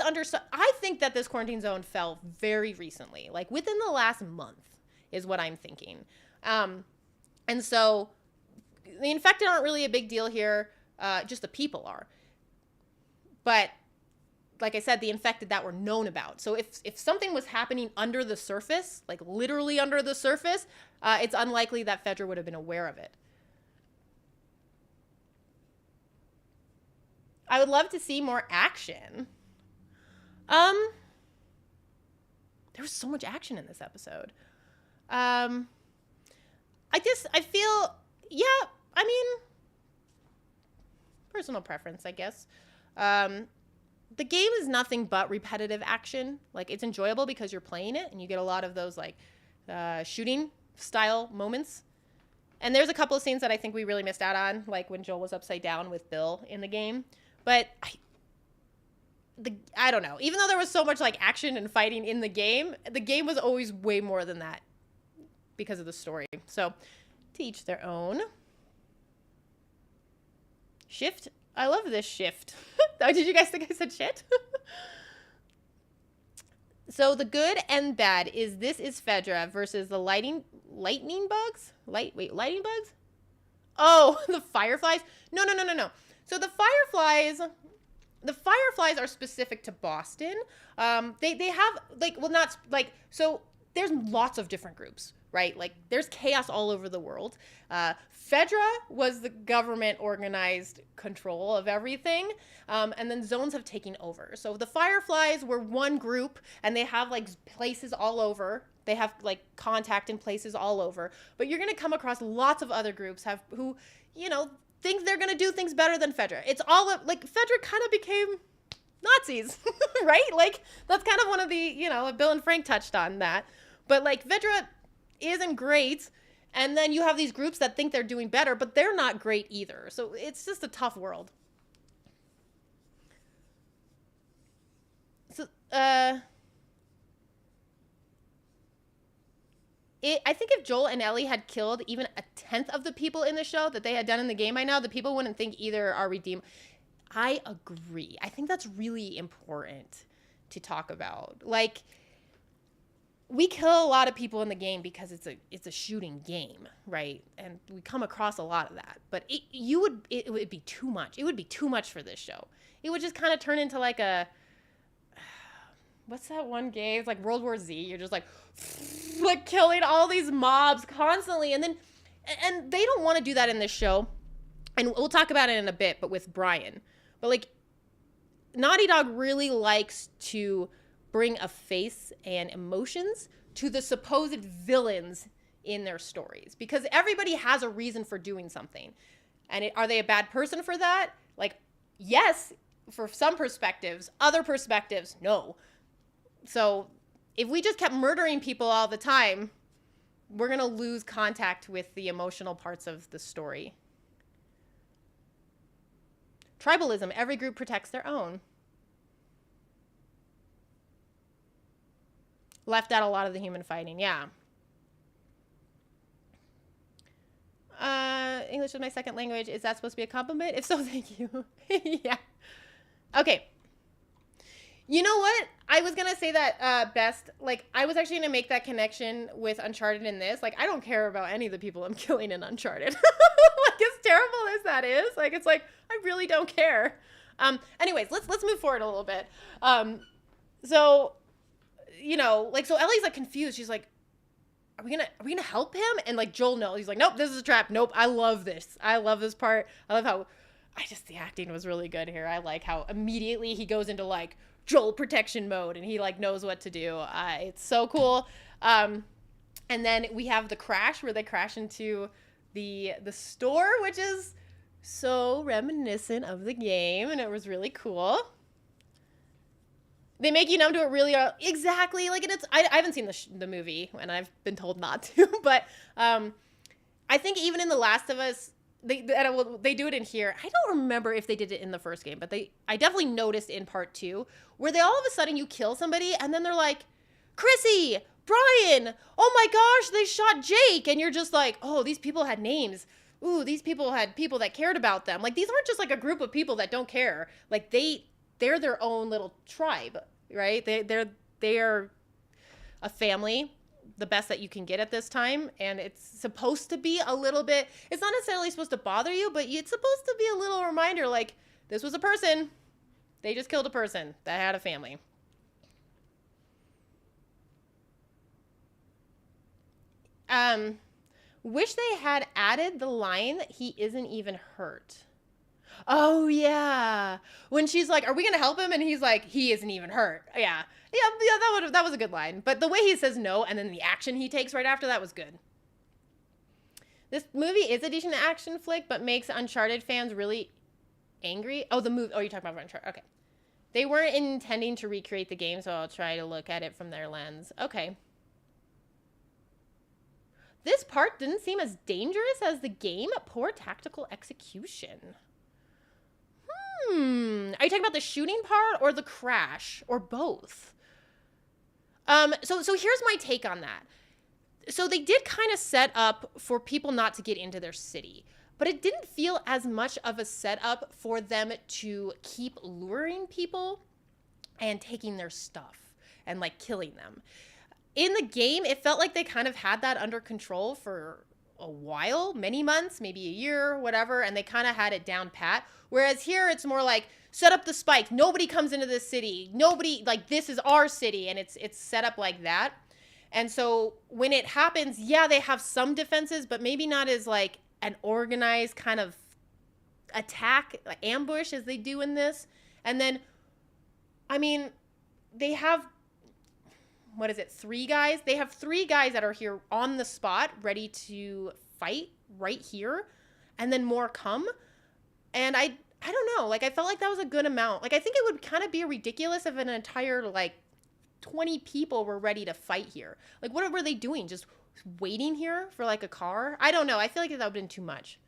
I think that this quarantine zone fell very recently, like within the last month is what I'm thinking. And so the infected aren't really a big deal here. Just the people are. But like I said, the infected that were known about. So if something was happening under the surface, like literally under the surface, it's unlikely that Fedra would have been aware of it. I would love to see more action. There was so much action in this episode. I feel, yeah, I mean, personal preference, I guess. The game is nothing but repetitive action. Like, it's enjoyable because you're playing it and you get a lot of those, like, shooting style moments. And there's a couple of scenes that I think we really missed out on, like when Joel was upside down with Bill in the game. But I don't know. Even though there was so much, like, action and fighting in the game was always way more than that because of the story. So, to each their own. Shift. I love this shift. Oh, did you guys think I said shit? So the good and bad is this is Fedra versus the lightning bugs? Lightning bugs? Oh, the fireflies? No. So the fireflies are specific to Boston. They have, like, well, not, like, so there's lots of different groups, right? Like, there's chaos all over the world. Fedra was the government organized control of everything. And then zones have taken over. So the Fireflies were one group, and they have, like, places all over. They have, like, contact in places all over. But you're going to come across lots of other groups who, you know, think they're going to do things better than Fedra. It's all, like, Fedra kind of became Nazis, right? Like, that's kind of one of the, you know, Bill and Frank touched on that. But, like, Fedra isn't great, and then you have these groups that think they're doing better, but they're not great either. So it's just a tough world. So, I think if Joel and Ellie had killed even a tenth of the people in the show that they had done in the game by now, the people wouldn't think either are redeemed. I agree. I think that's really important to talk about. Like, we kill a lot of people in the game because it's a shooting game, right? And we come across a lot of that. But it would be too much. It would be too much for this show. It would just kind of turn into like a, what's that one game? It's like World War Z. You're just like killing all these mobs constantly. And they don't want to do that in this show. And we'll talk about it in a bit, but with Brian. But, like, Naughty Dog really likes to bring a face and emotions to the supposed villains in their stories, because everybody has a reason for doing something. And are they a bad person for that? Like, yes, for some perspectives. Other perspectives, no. So if we just kept murdering people all the time, we're going to lose contact with the emotional parts of the story. Tribalism. Every group protects their own. Left out a lot of the human fighting, yeah. English is my second language. Is that supposed to be a compliment? If so, thank you. Yeah. Okay. You know what? I was going to say that best. Like, I was actually going to make that connection with Uncharted in this. Like, I don't care about any of the people I'm killing in Uncharted. Like, as terrible as that is, like, it's like, I really don't care. Anyways, let's move forward a little bit. So, you know, like, so Ellie's, like, confused. She's like, are we gonna help him? And, like, Joel knows. He's like, nope, this is a trap. Nope, I love this. I love this part. I love how, the acting was really good here. I like how immediately he goes into, like, Joel protection mode, and he, like, knows what to do. It's so cool. And then we have the crash where they crash into the store, which is so reminiscent of the game, and it was really cool. They make you numb to it really exactly like it's. I haven't seen the movie, and I've been told not to, but I think even in The Last of Us, they do it in here. I don't remember if they did it in the first game, but I definitely noticed in part 2 where they all of a sudden you kill somebody and then they're like, Chrissy, Brian, oh my gosh, they shot Jake, and you're just like, oh, these people had names. Ooh, these people had people that cared about them. Like, these aren't just like a group of people that don't care. Like, they're their own little tribe, right? They are a family the best that you can get at this time. And it's supposed to be a little bit, it's not necessarily supposed to bother you, but it's supposed to be a little reminder, like, this was a person. They just killed a person that had a family. Wish they had added the line that he isn't even hurt. Oh, yeah. When she's like, are we going to help him? And he's like, he isn't even hurt. Yeah. Yeah, that was a good line. But the way he says no and then the action he takes right after that was good. This movie is a decent action flick, but makes Uncharted fans really angry. Oh, the movie. Oh, you're talking about Uncharted. Okay. They weren't intending to recreate the game, so I'll try to look at it from their lens. Okay. This part didn't seem as dangerous as the game. Poor tactical execution. Are you talking about the shooting part or the crash or both? So here's my take on that. So they did kind of set up for people not to get into their city, but it didn't feel as much of a setup for them to keep luring people and taking their stuff and like killing them. In the game, it felt like they kind of had that under control for a while, many months, maybe a year, whatever, and they kind of had it down pat. Whereas here, it's more like, set up the spike. Nobody comes into this city. Nobody, like, this is our city, and it's set up like that. And so when it happens, yeah, they have some defenses, but maybe not as, like, an organized kind of attack, like ambush as they do in this. And then, I mean, they have... what is it, 3 guys? They have 3 guys that are here on the spot, ready to fight right here, and then more come. And I don't know, like, I felt like that was a good amount. Like, I think it would kind of be ridiculous if an entire, like, 20 people were ready to fight here. Like, what were they doing? Just waiting here for, like, a car? I don't know. I feel like that would have been too much.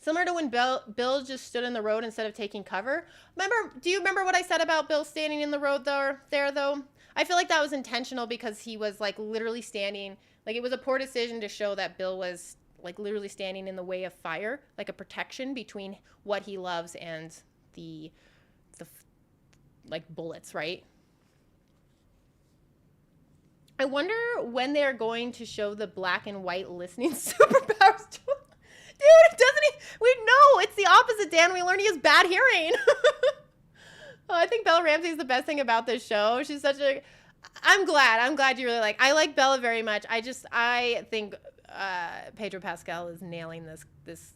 Similar to when Bill just stood in the road instead of taking cover. Do you remember what I said about Bill standing in the road there, though? I feel like that was intentional because he was, like, literally standing. Like, it was a poor decision to show that Bill was, like, literally standing in the way of fire. Like, a protection between what he loves and the like, bullets, right? I wonder when they're going to show the black and white listening superpowers to him. Dude, doesn't he? We know it's the opposite, Dan. We learned he has bad hearing. Oh, I think Bella Ramsey is the best thing about this show. She's such a... I'm glad you really like... I like Bella very much. I think Pedro Pascal is nailing this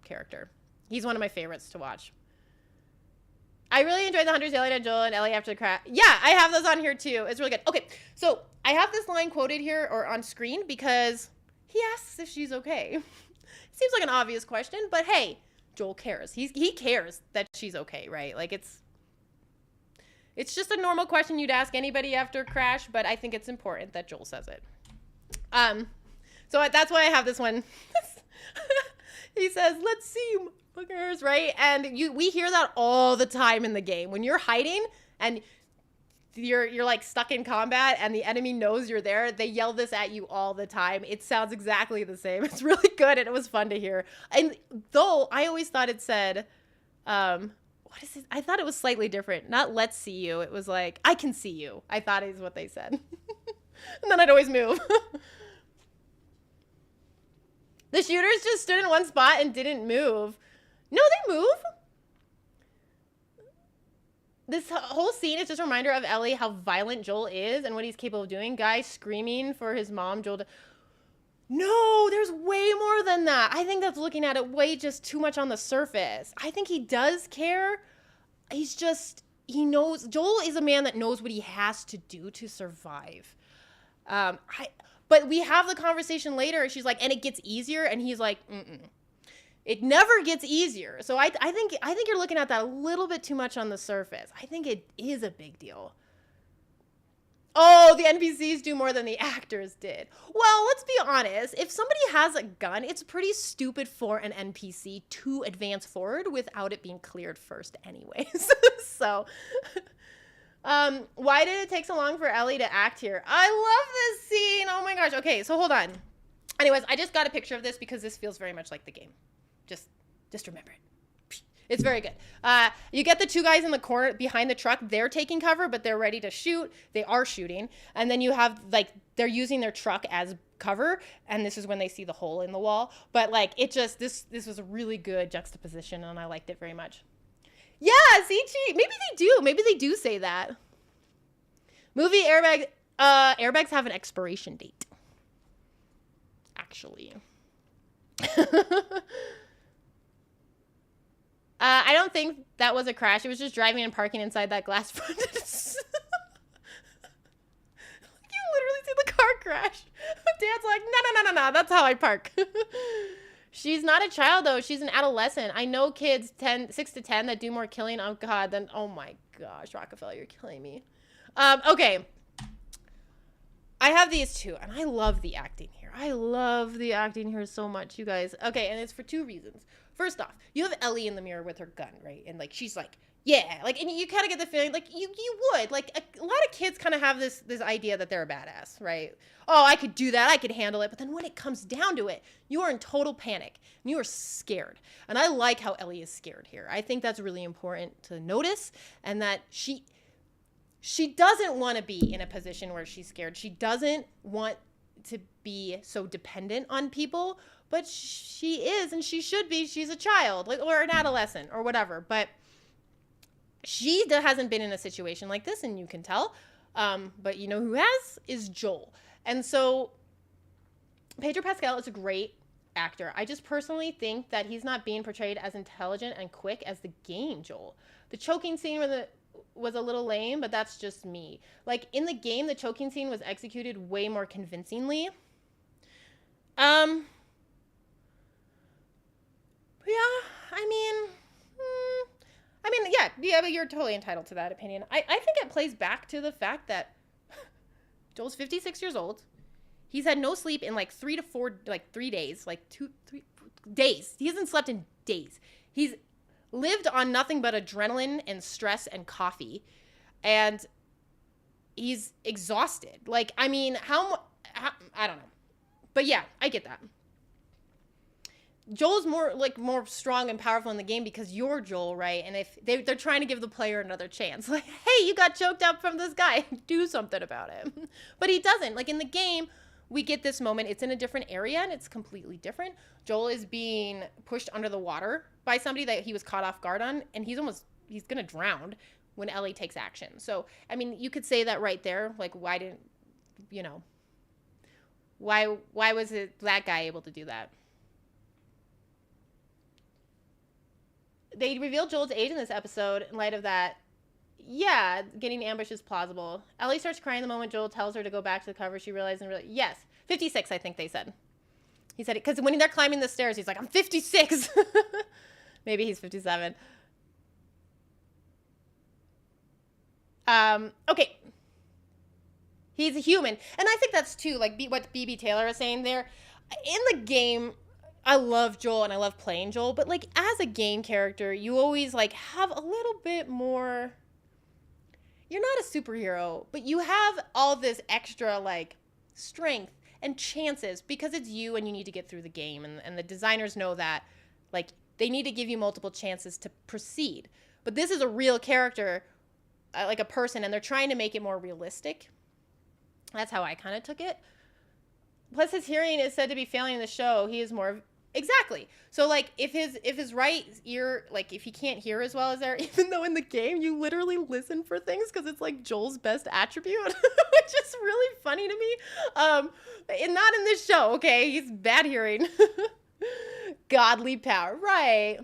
character. He's one of my favorites to watch. I really enjoyed the Hunters yelling at Joel and Ellie after the crash. Yeah, I have those on here too. It's really good. Okay, so I have this line quoted here or on screen because he asks if she's okay. Seems like an obvious question, but hey, Joel cares. He cares that she's okay, right? Like, it's just a normal question you'd ask anybody after a crash, but I think it's important that Joel says it. So that's why I have this one. He says, "Let's see, motherfuckers," right? And we hear that all the time in the game. When you're hiding and you're like stuck in combat and the enemy knows you're there, they yell this at you all the time. It sounds exactly the same. It's really good and it was fun to hear. And though I always thought it said, what is it? I thought it was slightly different. Not "let's see you." It was like, "I can see you." I thought is what they said. And then I'd always move. The shooters just stood in one spot and didn't move. No, they move. This whole scene is just a reminder of Ellie, how violent Joel is and what he's capable of doing. Guy screaming for his mom, Joel. No, there's way more than that. I think that's looking at it way just too much on the surface. I think he does care. He knows. Joel is a man that knows what he has to do to survive. But we have the conversation later. She's like, and it gets easier. And he's like, it never gets easier. So I think you're looking at that a little bit too much on the surface. I think it is a big deal. Oh, the NPCs do more than the actors did. Well, let's be honest. If somebody has a gun, it's pretty stupid for an NPC to advance forward without it being cleared first anyways. So, why did it take so long for Ellie to act here? I love this scene. Oh my gosh. Okay, so hold on. Anyways, I just got a picture of this because this feels very much like the game. Just remember it. It's very good. You get the two guys in the corner behind the truck. They're taking cover, but they're ready to shoot. They are shooting. And then you have, like, they're using their truck as cover. And this is when they see the hole in the wall. But, like, it just, this was a really good juxtaposition, and I liked it very much. Yeah, CG. Maybe they do. Maybe they do say that. Movie airbags have an expiration date. Actually. I don't think that was a crash. It was just driving and parking inside that glass front. You literally see the car crash. Dad's like, no. That's how I park. She's not a child, though. She's an adolescent. I know kids 6 to 10 that do more killing. Oh, God. Then, oh, my gosh, Rockefeller, you're killing me. Okay. I have these two, and I love the acting here. I love the acting here so much, you guys. Okay, and it's for two reasons. First off, you have Ellie in the mirror with her gun, right? And, like, she's like, yeah. Like, and you kind of get the feeling, like, you would. Like, a lot of kids kind of have this idea that they're a badass, right? Oh, I could do that. I could handle it. But then when it comes down to it, you are in total panic. And you are scared. And I like how Ellie is scared here. I think that's really important to notice. And that she doesn't want to be in a position where she's scared. She doesn't want to be so dependent on people. But she is, and she should be. She's a child, like, or an adolescent, or whatever. But she hasn't been in a situation like this, and you can tell. But you know who has? Is Joel. And so Pedro Pascal is a great actor. I just personally think that he's not being portrayed as intelligent and quick as the game Joel. The choking scene was a little lame, but that's just me. Like, in the game, the choking scene was executed way more convincingly. Yeah, yeah, but you're totally entitled to that opinion. I think it plays back to the fact that Joel's 56 years old. He's had no sleep in like 3 days, like 3 days. He hasn't slept in days. He's lived on nothing but adrenaline and stress and coffee. And he's exhausted. Like, I mean, how I don't know. But yeah, I get that. Joel's more strong and powerful in the game because you're Joel, right? And if they're trying to give the player another chance, like, hey, you got choked up from this guy, do something about it. But he doesn't. Like, in the game, we get this moment. It's in a different area and it's completely different. Joel is being pushed under the water by somebody that he was caught off guard on, and he's gonna drown when Ellie takes action. So, I mean, you could say that right there. Like, why was that guy able to do that? They revealed Joel's age in this episode. In light of that, yeah, getting ambushed is plausible. Ellie starts crying the moment Joel tells her to go back to the cover. She realizes, yes, 56, I think they said. He said it because when they're climbing the stairs, he's like, I'm 56. Maybe he's 57. Okay. He's a human. And I think that's too, like, what BB Taylor is saying there. In the game, I love Joel and I love playing Joel, but, like, as a game character, you always, like, have a little bit more. You're not a superhero, but you have all this extra, like, strength and chances because it's you and you need to get through the game. And the designers know that, like, they need to give you multiple chances to proceed. But this is a real character, like a person, and they're trying to make it more realistic. That's how I kind of took it. Plus, his hearing is said to be failing in the show. He is more. Exactly. So, like, if his right ear, like, if he can't hear as well as there, even though in the game you literally listen for things because it's, like, Joel's best attribute, which is really funny to me. And not in this show, okay? He's bad hearing. Godly power. Right.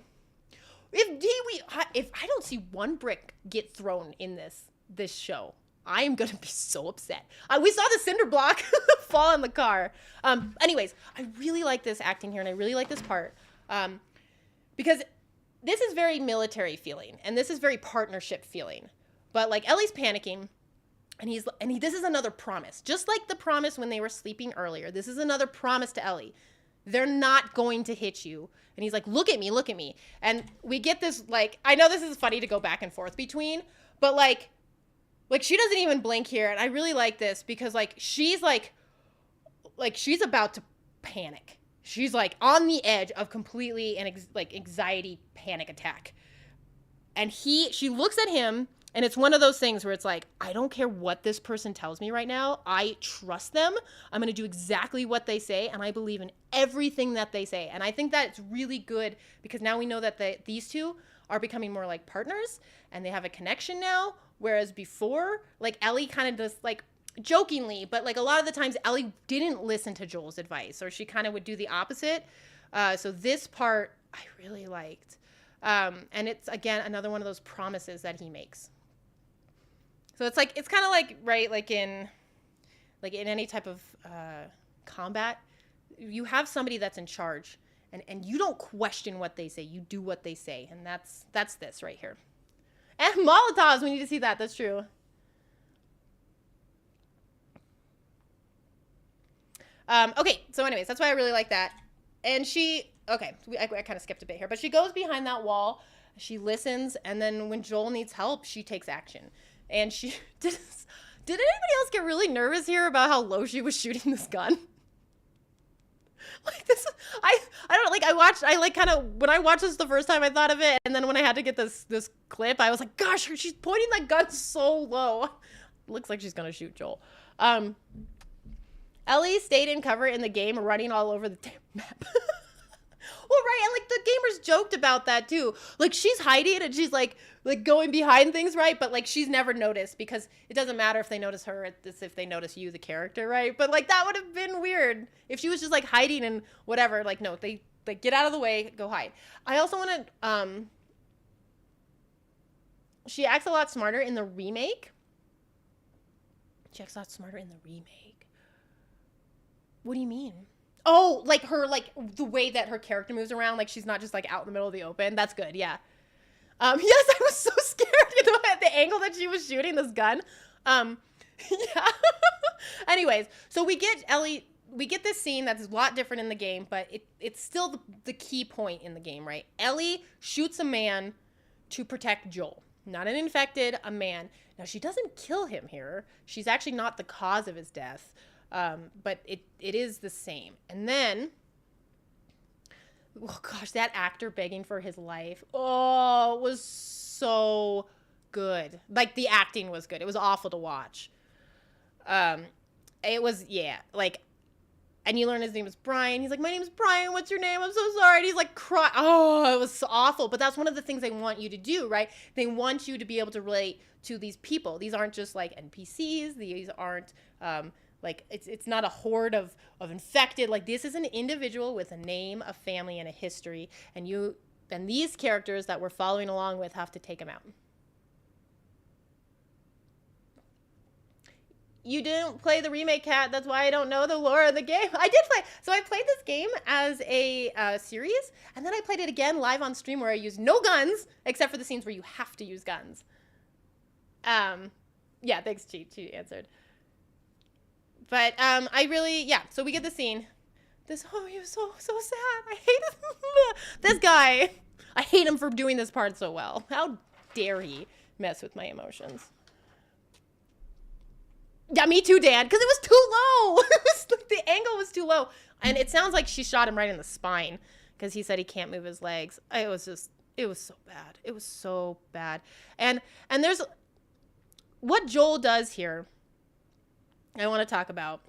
If I don't see one brick get thrown in this show, I am going to be so upset. We saw the cinder block fall in the car. Anyways, I really like this acting here, and I really like this part. Because this is very military feeling, and this is very partnership feeling. But, like, Ellie's panicking, and this is another promise. Just like the promise when they were sleeping earlier, this is another promise to Ellie. They're not going to hit you. And he's like, look at me. And we get this, like, I know this is funny to go back and forth between, but, like, she doesn't even blink here. And I really like this because, like, she's she's about to panic. She's, like, on the edge of completely an anxiety panic attack. And she looks at him, and it's one of those things where it's like, I don't care what this person tells me right now. I trust them. I'm going to do exactly what they say, and I believe in everything that they say. And I think that it's really good because now we know that these two are becoming more like partners, and they have a connection now. Whereas before, like, Ellie kind of just, like, jokingly, but, like, a lot of the times Ellie didn't listen to Joel's advice, or she kind of would do the opposite. So this part I really liked. And it's, again, another one of those promises that he makes. So it's like, it's kind of like, right, like in any type of combat, you have somebody that's in charge, and you don't question what they say. You do what they say. And that's this right here. And Molotovs, we need to see that. That's true. Okay, so anyways, that's why I really like that. And I kind of skipped a bit here, but she goes behind that wall, she listens, and then when Joel needs help, she takes action. And she did anybody else get really nervous here about how low she was shooting this gun? Like this, I don't know, like when I watched this the first time, I thought of it, and then when I had to get this clip, I was like, gosh, she's pointing that gun so low. Looks like she's gonna shoot Joel. Ellie stayed in cover in the game, running all over the damn map. Well, right, and like the gamers joked about that too. Like she's hiding and she's like going behind things, right? But like she's never noticed because it doesn't matter if they notice her, it's if they notice you, the character, right? But like that would have been weird if she was just like hiding and whatever. Like no, they get out of the way, go hide. I also want to. She acts a lot smarter in the remake. She acts a lot smarter in the remake. What do you mean? Oh, like her, like the way that her character moves around, like she's not just like out in the middle of the open. That's good, yeah. Yes, I was so scared, at the angle that she was shooting this gun. Yeah. Anyways, so we get this scene that's a lot different in the game, but it's still the key point in the game, right? Ellie shoots a man to protect Joel. Not an infected, a man. Now, she doesn't kill him here. She's actually not the cause of his death. But it is the same. And then, oh gosh, that actor begging for his life. Oh, it was so good. Like the acting was good. It was awful to watch. It was, yeah, like, and you learn his name is Brian. He's like, my name is Brian. What's your name? I'm so sorry. And he's like, cry. Oh, it was so awful. But that's one of the things they want you to do, right? They want you to be able to relate to these people. These aren't just like NPCs. These aren't, like it's not a horde of infected. Like this is an individual with a name, a family, and a history. And these characters that we're following along with have to take them out. You didn't play the remake, Cat. That's why I don't know the lore of the game. I did play. So I played this game as a series, and then I played it again live on stream where I used no guns, except for the scenes where you have to use guns. Yeah, thanks, Cheat. She answered. But I really, yeah. So we get the scene. He was so sad. I hate him. This guy. I hate him for doing this part so well. How dare he mess with my emotions? Yeah, me too, Dan, because it was too low. The angle was too low. And it sounds like she shot him right in the spine because he said he can't move his legs. It was so bad. It was so bad. And there's what Joel does here I want to talk about.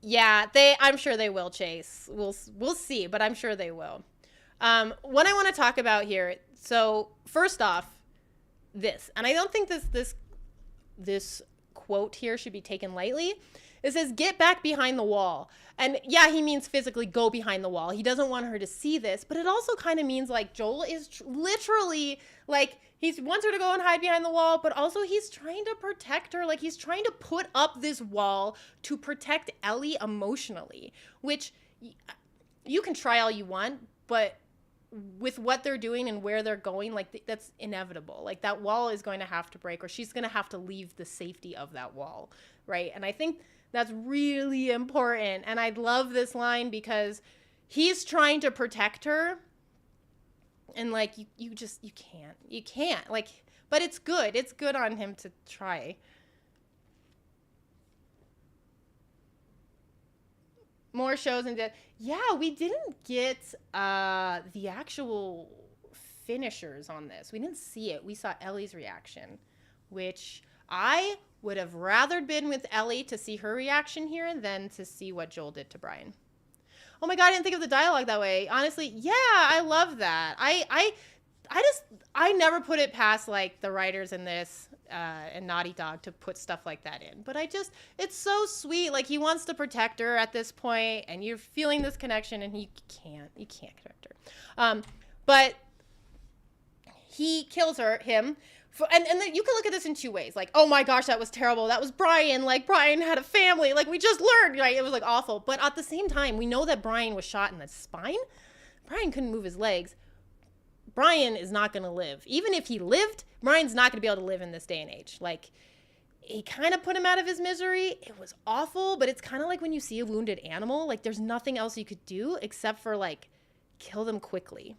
Yeah, I'm sure they will, Chase. We'll see, but I'm sure they will. What I want to talk about here, so first off, this, and I don't think this quote here should be taken lightly. It says, get back behind the wall. And yeah, he means physically go behind the wall. He doesn't want her to see this, but it also kind of means like Joel is literally like, he wants her to go and hide behind the wall, but also he's trying to protect her. Like he's trying to put up this wall to protect Ellie emotionally, which you can try all you want, but with what they're doing and where they're going, like that's inevitable. Like that wall is going to have to break, or she's going to have to leave the safety of that wall, right? And I think that's really important. And I love this line because he's trying to protect her, and like you can't like, but it's good on him to try. More shows and yeah, we didn't get the actual finishers on this. We didn't see it. We saw Ellie's reaction, which I would have rather been with Ellie to see her reaction here than to see what Joel did to Brian. Oh my God, I didn't think of the dialogue that way. Honestly, yeah, I love that. I never put it past like the writers in this and Naughty Dog to put stuff like that in. But it's so sweet. Like he wants to protect her at this point, and you're feeling this connection, and you can't protect her. But he kills him. And then you can look at this in two ways. Like, oh my gosh, that was terrible. That was Brian. Like, Brian had a family. Like, we just learned. Right? It was, like, awful. But at the same time, we know that Brian was shot in the spine. Brian couldn't move his legs. Brian is not going to live. Even if he lived, Brian's not going to be able to live in this day and age. Like, he kind of put him out of his misery. It was awful. But it's kind of like when you see a wounded animal. Like, there's nothing else you could do except for, like, kill them quickly.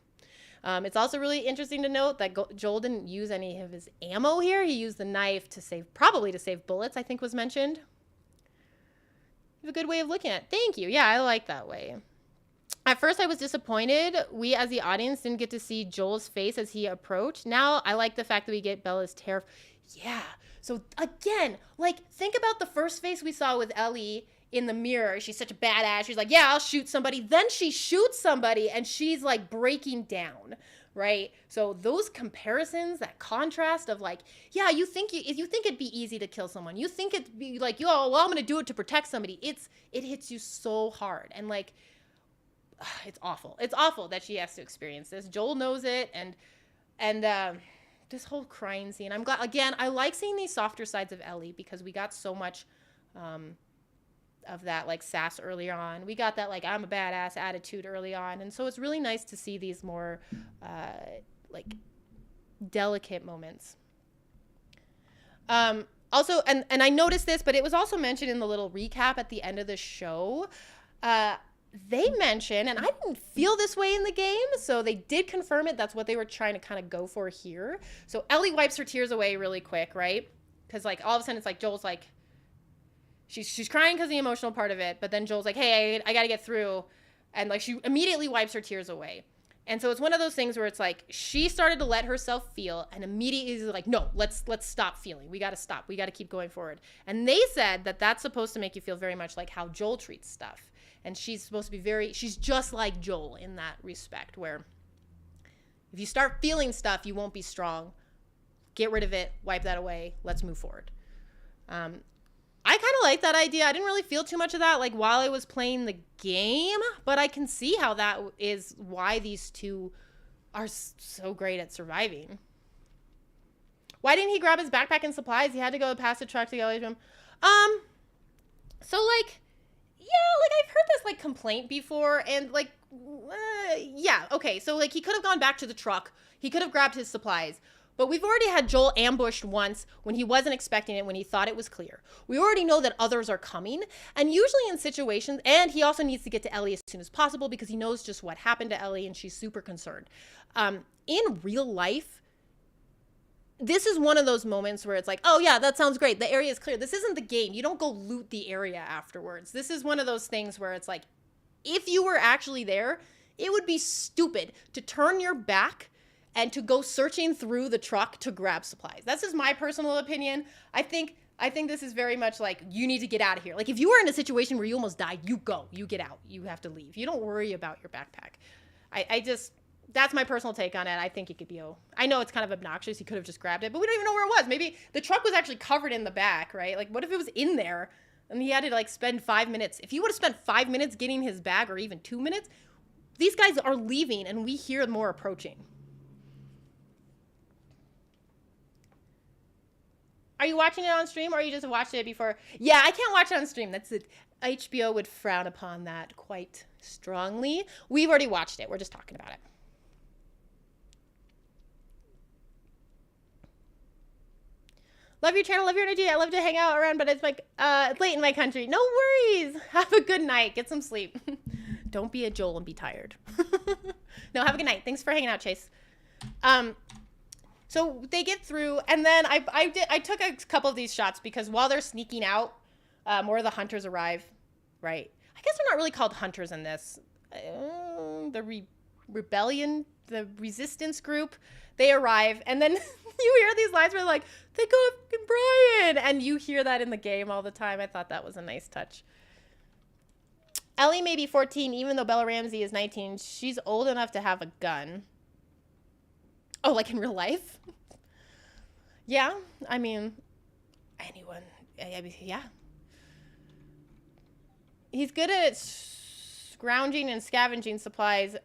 It's also really interesting to note that Joel didn't use any of his ammo here. He used the knife probably to save bullets, I think was mentioned. You have a good way of looking at it. Thank you. Yeah, I like that way. At first, I was disappointed. We, as the audience, didn't get to see Joel's face as he approached. Now, I like the fact that we get Bella's terror. Yeah. So, again, like, think about the first face we saw with Ellie in the mirror. She's such a badass. She's like, yeah, I'll shoot somebody. Then she shoots somebody and she's like breaking down, right? So those comparisons, that contrast of like, yeah, you think it'd be easy to kill someone. You think it'd be like, I'm going to do it to protect somebody. It hits you so hard. And like, it's awful. It's awful that she has to experience this. Joel knows it. And this whole crying scene, I'm glad, again, I like seeing these softer sides of Ellie because we got so much, of that like sass earlier on. We got that like I'm a badass attitude early on, and so it's really nice to see these more like delicate moments. Also, and I noticed this, but it was also mentioned in the little recap at the end of the show. They mentioned, and I didn't feel this way in the game, so they did confirm it. That's what they were trying to kind of go for here. So Ellie wipes her tears away really quick, right? Because like all of a sudden it's like Joel's like, She's crying because of the emotional part of it, but then Joel's like, hey, I got to get through. And like she immediately wipes her tears away. And so it's one of those things where it's like she started to let herself feel and immediately is like, no, let's stop feeling. We got to stop. We got to keep going forward. And they said that that's supposed to make you feel very much like how Joel treats stuff. And she's supposed to be she's just like Joel in that respect, where if you start feeling stuff, you won't be strong. Get rid of it. Wipe that away. Let's move forward. I kind of like that idea. I didn't really feel too much of that like while I was playing the game, but I can see how that is why these two are so great at surviving. Why didn't he grab his backpack and supplies? He had to go past the truck to get away from him. So like, yeah, like I've heard this like complaint before, and like, yeah, okay. So like he could have gone back to the truck. He could have grabbed his supplies. But we've already had Joel ambushed once when he wasn't expecting it, when he thought it was clear. We already know that others are coming. And usually in situations, and he also needs to get to Ellie as soon as possible because he knows just what happened to Ellie and she's super concerned. In real life, this is one of those moments where it's like, oh yeah, that sounds great. The area is clear. This isn't the game. You don't go loot the area afterwards. This is one of those things where it's like, if you were actually there, it would be stupid to turn your back and to go searching through the truck to grab supplies. That's just my personal opinion. I think this is very much like, you need to get out of here. Like if you were in a situation where you almost died, you get out. You have to leave. You don't worry about your backpack. That's my personal take on it. I think it could be, I know it's kind of obnoxious. He could have just grabbed it, but we don't even know where it was. Maybe the truck was actually covered in the back, right? Like what if it was in there and he had to like spend 5 minutes? If he would have spent 5 minutes getting his bag, or even 2 minutes, these guys are leaving and we hear more approaching. Are you watching it on stream, or you just watched it before? Yeah, I can't watch it on stream. That's it. HBO would frown upon that quite strongly. We've already watched it. We're just talking about it. Love your channel, love your energy. I love to hang out around, but it's like it's late in my country. No worries. Have a good night. Get some sleep. Don't be a Joel and be tired. No, have a good night. Thanks for hanging out, Chase. So they get through, and then I took a couple of these shots because while they're sneaking out, more of the hunters arrive, right? I guess they're not really called hunters in this. The rebellion the resistance group, they arrive, and then you hear these lines where like, they got fucking Brian, and you hear that in the game all the time. I thought that was a nice touch. Ellie may be 14, even though Bella Ramsey is 19. She's old enough to have a gun. Oh, like in real life? Yeah, I mean, anyone. Yeah. He's good at scrounging and scavenging. Supplies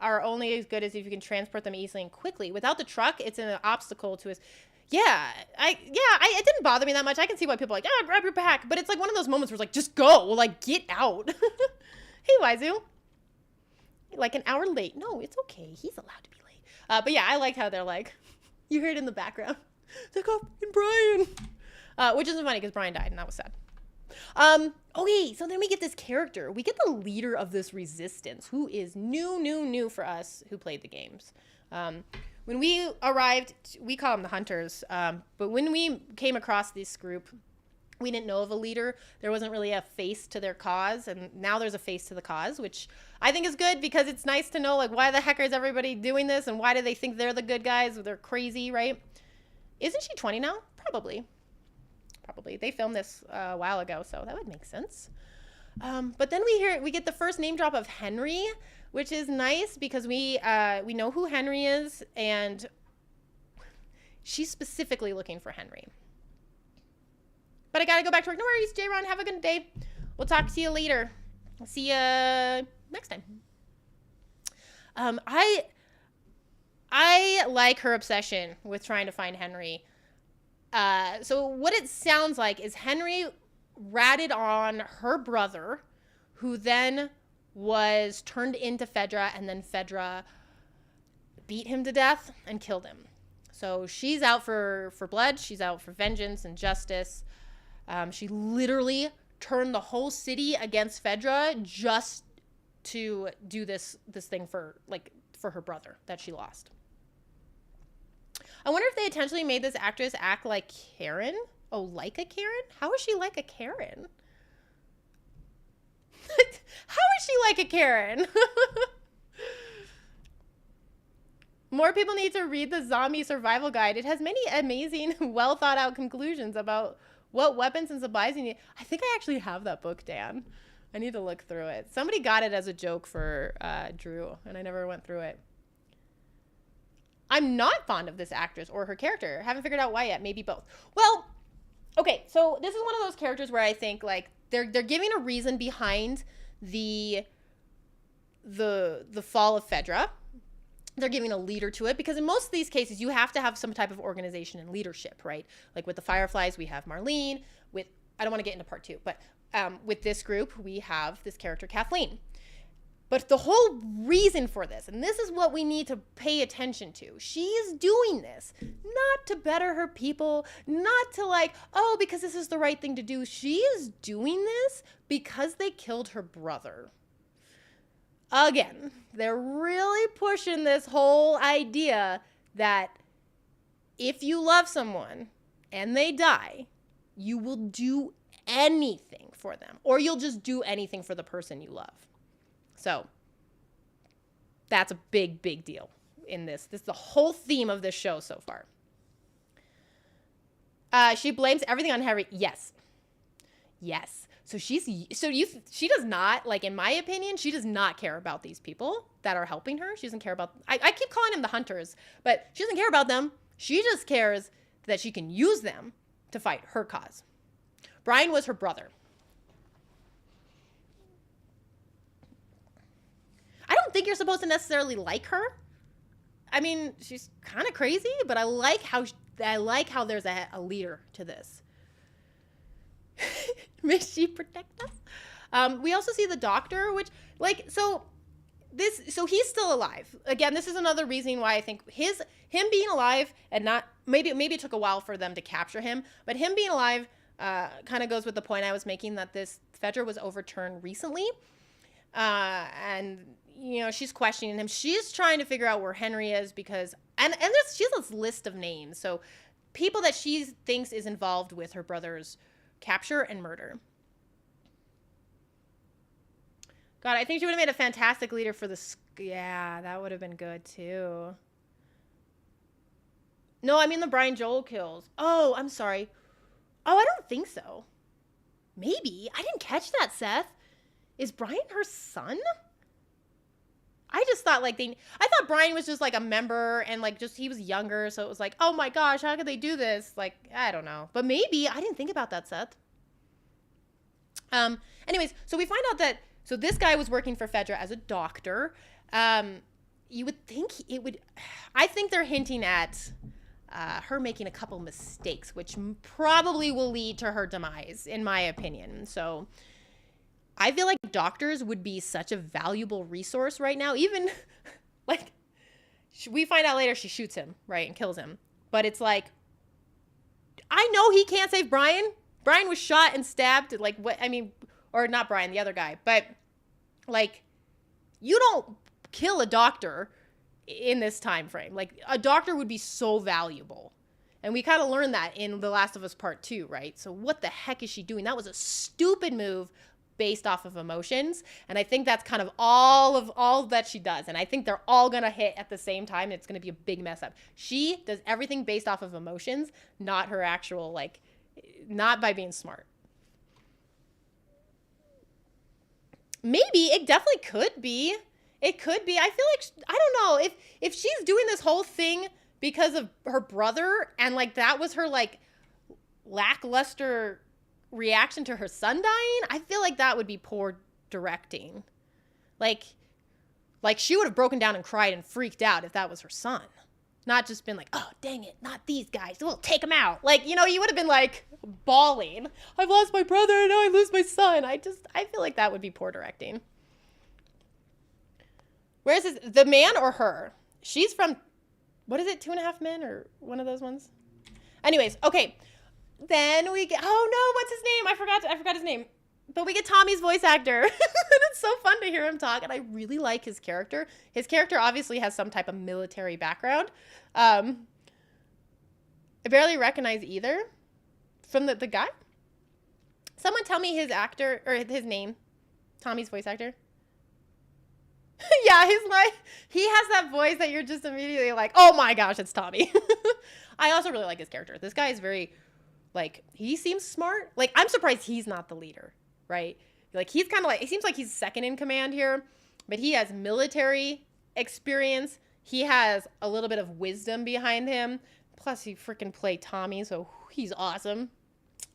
are only as good as if you can transport them easily and quickly. Without the truck, it's an obstacle to his... it didn't bother me that much. I can see why people are like, grab your pack. But it's like one of those moments where it's like, just go. Like, get out. Hey, Waizu. Like an hour late. No, it's okay. He's allowed to be late. But yeah, I like how they're like, you hear it in the background. They got fucking Brian. Which isn't funny because Brian died and that was sad. Okay, so then we get this character. We get the leader of this resistance, who is new for us who played the games. When we arrived, we call them the hunters, but when we came across this group, we didn't know of a leader. There wasn't really a face to their cause, and now there's a face to the cause, which I think is good because it's nice to know, like, why the heck is everybody doing this, and why do they think they're the good guys? They're crazy, right? Isn't she 20 now? Probably. They filmed this a while ago, so that would make sense. But then we get the first name drop of Henry, which is nice because we know who Henry is, and she's specifically looking for Henry. But I gotta go back to work. No worries, J-Ron. Have a good day. We'll talk to you later. I'll see you next time. I like her obsession with trying to find Henry. So what it sounds like is Henry ratted on her brother, who then was turned into Fedra, and then Fedra beat him to death and killed him. So she's out for blood. She's out for vengeance and justice. She literally turned the whole city against Fedra just to do this thing for her brother that she lost. I wonder if they intentionally made this actress act like Karen. Oh, like a Karen? How is she like a Karen? How is she like a Karen? More people need to read the Zombie Survival Guide. It has many amazing, well thought out conclusions about what weapons and supplies you need. I think I actually have that book, Dan. I need to look through it. Somebody got it as a joke for Drew, and I never went through it. I'm not fond of this actress or her character. Haven't figured out why yet. Maybe both. Well, okay, so this is one of those characters where I think like they're giving a reason behind the fall of Fedra. They're giving a leader to it because in most of these cases you have to have some type of organization and leadership, right? Like with the Fireflies, we have Marlene. I don't want to get into part 2, but with this group, we have this character Kathleen. But the whole reason for this, and this is what we need to pay attention to, she is doing this not to better her people, not to like, oh, because this is the right thing to do. She is doing this because they killed her brother. Again, they're really pushing this whole idea that if you love someone and they die, you will do anything for them, or you'll just do anything for the person you love. So that's a big, big deal in this. This is the whole theme of this show so far. She blames everything on Harry. Yes. So she does not, like, in my opinion, she does not care about these people that are helping her. She doesn't care about, I keep calling them the hunters, but she doesn't care about them. She just cares that she can use them to fight her cause. Brian was her brother. I don't think you're supposed to necessarily like her. I mean, she's kind of crazy, but I like how there's a leader to this. May she protect us? We also see the doctor, which so he's still alive. Again, this is another reason why I think him being alive and not maybe it took a while for them to capture him, but him being alive kind of goes with the point I was making that this Fedra was overturned recently, and she's questioning him. She's trying to figure out where Henry is because she has this list of names, so people that she thinks is involved with her brother's capture and murder. God, I think she would have made a fantastic leader for the... Yeah, that would have been good, too. No, I mean the Brian Joel kills. Oh, I'm sorry. Oh, I don't think so. Maybe. I didn't catch that, Seth. Is Brian her son? I just thought I thought Brian was just like a member and like just he was younger. So it was like, oh my gosh, how could they do this? Like, I don't know. But maybe. I didn't think about that, Seth. Anyways, so we find out that, so this guy was working for Fedra as a doctor. You would think I think they're hinting at her making a couple mistakes, which probably will lead to her demise, in my opinion. So I feel like doctors would be such a valuable resource right now. Even like we find out later she shoots him, right, and kills him. But it's like, I know he can't save Brian. Brian was shot and stabbed. Like, what? I mean, or not Brian, the other guy. But like, you don't kill a doctor in this time frame. Like, a doctor would be so valuable. And we kind of learned that in The Last of Us Part 2, right? So what the heck is she doing? That was a stupid move based off of emotions. And I think that's kind of all that she does. And I think they're all going to hit at the same time. And it's going to be a big mess up. She does everything based off of emotions, not her actual, like, not by being smart. Maybe it definitely could be. It could be. I feel like, I don't know, if she's doing this whole thing because of her brother and like that was her like lackluster reaction to her son dying, I feel like that would be poor directing. Like she would have broken down and cried and freaked out if that was her son. Not just been like, oh, dang it, not these guys. We'll take them out. Like, you know, you would have been like bawling. I've lost my brother and now I lose my son. I feel like that would be poor directing. Where is this? The man or her? She's from, what is it, 2.5 Men or one of those ones? Anyways, okay. Then we get, oh no, what's his name? I forgot his name. But we get Tommy's voice actor. And it's so fun to hear him talk. And I really like his character. His character obviously has some type of military background. I barely recognize either from the guy. Someone tell me his actor, or his name. Tommy's voice actor. Yeah, he has that voice that you're just immediately like, oh my gosh, it's Tommy. I also really like his character. This guy is very, like, he seems smart. Like, I'm surprised he's not the leader, right? Like, he's kind of like, it seems like he's second in command here, but he has military experience. He has a little bit of wisdom behind him. Plus, he freaking played Tommy, so he's awesome.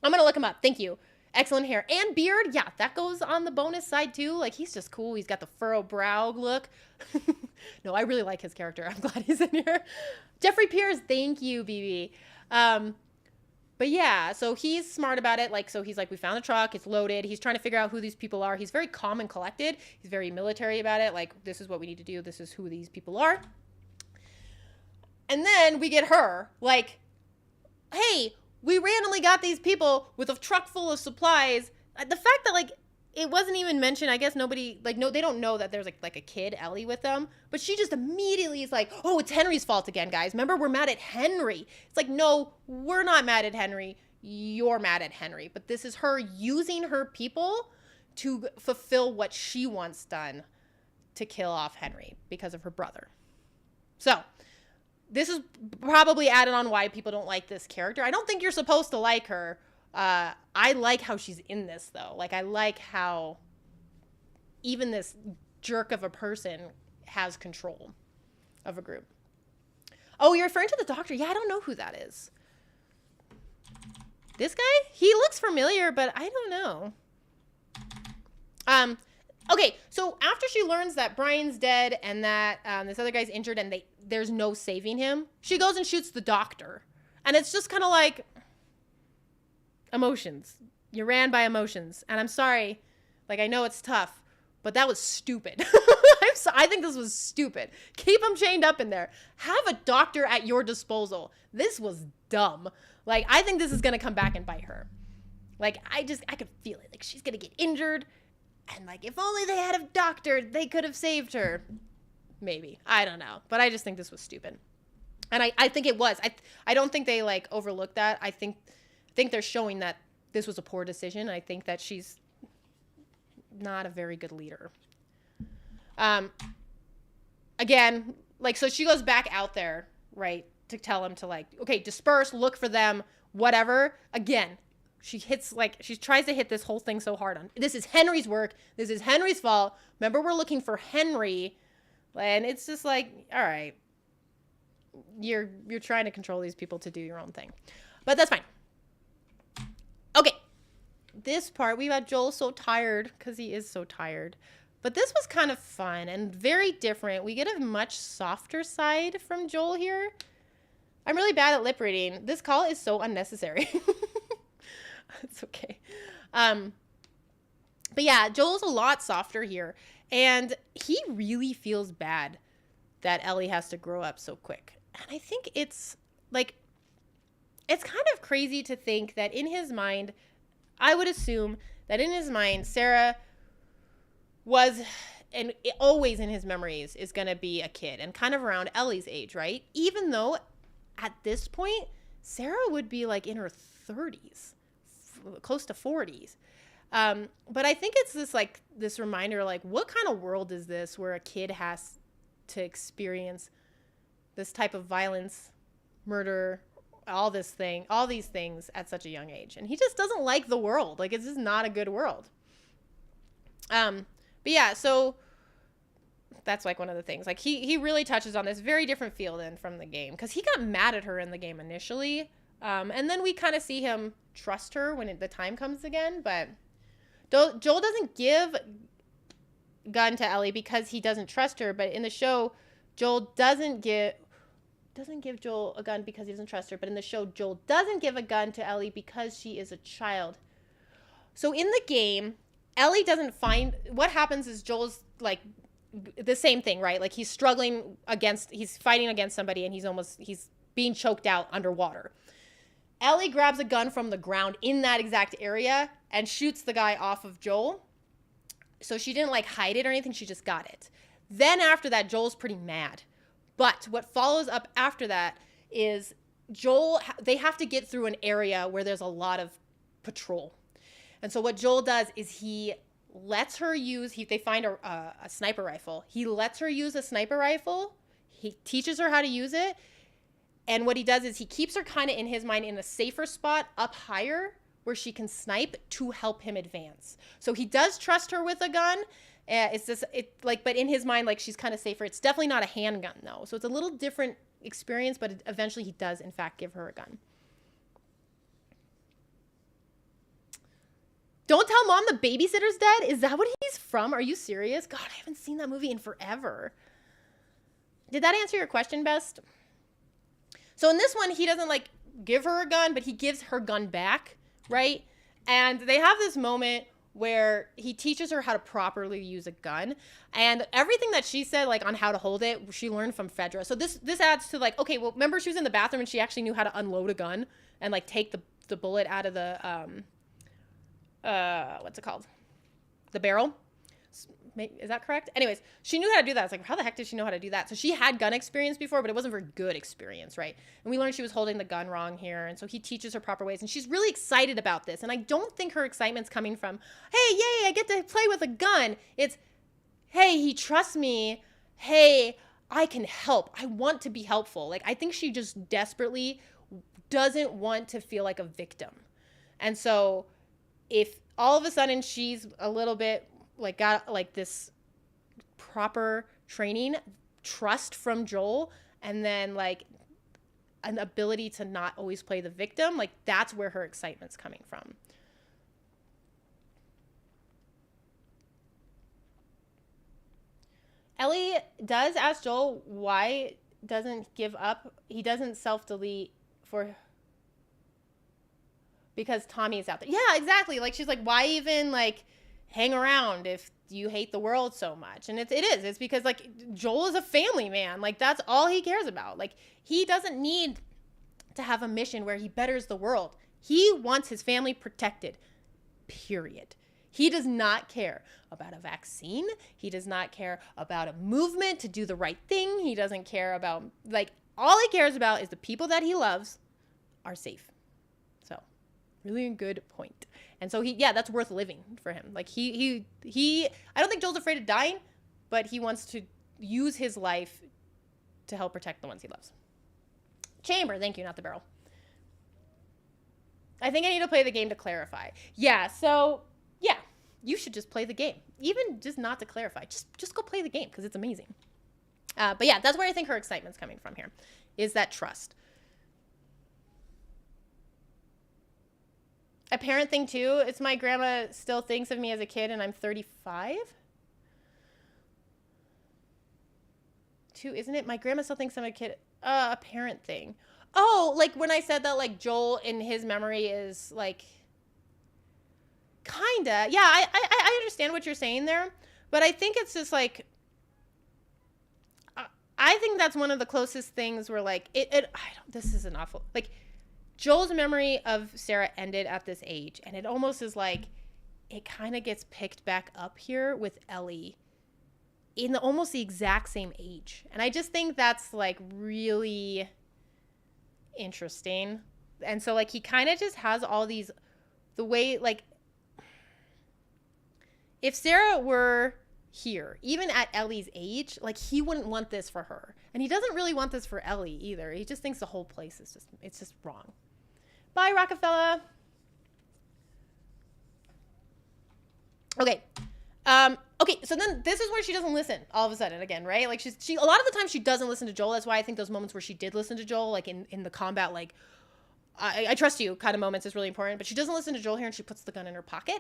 I'm going to look him up. Thank you. Excellent hair and beard. Yeah, that goes on the bonus side too. Like, he's just cool. He's got the furrowed brow look. No, I really like his character. I'm glad he's in here. Jeffrey Pierce. Thank you, BB. But yeah, so he's smart about it. Like, so he's like, we found the truck. It's loaded. He's trying to figure out who these people are. He's very calm and collected. He's very military about it. Like, this is what we need to do. This is who these people are. And then we get her like, hey, we randomly got these people with a truck full of supplies. The fact that, like, it wasn't even mentioned, I guess nobody, like, no, they don't know that there's, like a kid, Ellie, with them. But she just immediately is like, oh, it's Henry's fault again, guys. Remember, we're mad at Henry. It's like, no, we're not mad at Henry. You're mad at Henry. But this is her using her people to fulfill what she wants done to kill off Henry because of her brother. So this is probably added on why people don't like this character. I don't think you're supposed to like her. I like how she's in this, though. Like, I like how even this jerk of a person has control of a group. Oh, you're referring to the doctor? Yeah, I don't know who that is. This guy? He looks familiar, but I don't know. Okay, so after she learns that Brian's dead and that this other guy's injured and there's no saving him, she goes and shoots the doctor. And it's just kind of like, emotions. You ran by emotions. And I'm sorry, like, I know it's tough, but that was stupid. I think this was stupid. Keep him chained up in there. Have a doctor at your disposal. This was dumb. Like, I think this is going to come back and bite her. Like, I could feel it. Like, she's going to get injured. And, like, if only they had a doctor, they could have saved her. Maybe. I don't know. But I just think this was stupid. And I think it was. I don't think they, like, overlooked that. I think they're showing that this was a poor decision. I think that she's not a very good leader. Um, again, like, so she goes back out there, right, to tell him to, like, okay, disperse, look for them, whatever. Again, she hits, like, she tries to hit this whole thing so hard on, this is Henry's work, this is Henry's fault. Remember, we're looking for Henry. And it's just like, all right, you're trying to control these people to do your own thing. But that's fine. Okay. This part, we got Joel so tired, because he is so tired. But this was kind of fun and very different. We get a much softer side from Joel here. I'm really bad at lip reading. This call is so unnecessary. It's okay. But yeah, Joel's a lot softer here. And he really feels bad that Ellie has to grow up so quick. And I think it's like, it's kind of crazy to think that in his mind, I would assume that in his mind, Sarah was, and always in his memories, is going to be a kid and kind of around Ellie's age, right? Even though at this point, Sarah would be like in her 30s, close to 40s. But I think it's this reminder, like, what kind of world is this where a kid has to experience this type of violence, murder, all these things at such a young age. And he just doesn't like the world. Like, it's just not a good world. But yeah, so that's like one of the things. Like, he really touches on this very different feel than from the game, because he got mad at her in the game initially. And then we kind of see him trust her when the time comes again. But Joel doesn't give gun to Ellie because he doesn't trust her. But in the show, Joel doesn't give Joel a gun because he doesn't trust her. But in the show, Joel doesn't give a gun to Ellie because she is a child. So in the game, Ellie doesn't find, what happens is Joel's like the same thing, right? Like, he's fighting against somebody, and he's being choked out underwater. Ellie grabs a gun from the ground in that exact area and shoots the guy off of Joel. So she didn't like hide it or anything. She just got it. Then after that, Joel's pretty mad. But what follows up after that is they have to get through an area where there's a lot of patrol. And so what Joel does is he lets her they find a sniper rifle. He lets her use a sniper rifle. He teaches her how to use it. And what he does is he keeps her kind of, in his mind, in a safer spot up higher where she can snipe to help him advance. So he does trust her with a gun. But in his mind, like, she's kind of safer. It's definitely not a handgun, though. So it's a little different experience, but eventually he does, in fact, give her a gun. Don't tell mom the babysitter's dead? Is that what he's from? Are you serious? God, I haven't seen that movie in forever. Did that answer your question, Best? So in this one, he doesn't, like, give her a gun, but he gives her gun back, right? And they have this moment where he teaches her how to properly use a gun. And everything that she said, like, on how to hold it, she learned from Fedra. So this adds to, like, okay, well, remember she was in the bathroom and she actually knew how to unload a gun and, like, take the bullet out of the, what's it called? The barrel. Is that correct? Anyways, she knew how to do that. It's like, how the heck did she know how to do that? So she had gun experience before, but it wasn't very good experience, right? And we learned she was holding the gun wrong here. And so he teaches her proper ways. And she's really excited about this. And I don't think her excitement's coming from, hey, yay, I get to play with a gun. It's, hey, he trusts me. Hey, I can help. I want to be helpful. Like, I think she just desperately doesn't want to feel like a victim. And so if all of a sudden she's a little bit, like, got like this proper training, trust from Joel, and then like an ability to not always play the victim, like, that's where her excitement's coming from. Ellie does ask Joel why doesn't give up. He doesn't self-delete because Tommy is out there. Yeah, exactly. Like, she's like, why even like hang around if you hate the world so much? And it's because, like, Joel is a family man. Like, that's all he cares about. Like, he doesn't need to have a mission where he betters the world. He wants his family protected, period. He does not care about a vaccine. He does not care about a movement to do the right thing. He doesn't care about, like, all he cares about is the people that he loves are safe. So, really a good point. And so that's worth living for him. Like, he I don't think Joel's afraid of dying, but he wants to use his life to help protect the ones he loves. Chamber, thank you, not the barrel. I think I need to play the game to clarify. Yeah, so, yeah, you should just play the game. Even just not to clarify. Just go play the game, because it's amazing. But yeah, that's where I think her excitement's coming from here, is that trust. A parent thing, too. It's my grandma still thinks of me as a kid, and I'm 35. Too, isn't it? My grandma still thinks I'm a kid. A parent thing. Oh, like when I said that, like, Joel in his memory is, like, kinda. Yeah, I understand what you're saying there. But I think it's just, like, I think that's one of the closest things where, like, this is an awful, like, Joel's memory of Sarah ended at this age. And it almost is like, it kind of gets picked back up here with Ellie in almost the exact same age. And I just think that's, like, really interesting. And so, like, he kind of just has all these, the way, like, if Sarah were here, even at Ellie's age, like, he wouldn't want this for her. And he doesn't really want this for Ellie either. He just thinks the whole place is just, it's just wrong. Bye, Rockefeller. Okay. Okay, so then this is where she doesn't listen all of a sudden again, right? Like, she a lot of the time she doesn't listen to Joel. That's why I think those moments where she did listen to Joel, like in the combat, like, I trust you kind of moments is really important. But she doesn't listen to Joel here, and she puts the gun in her pocket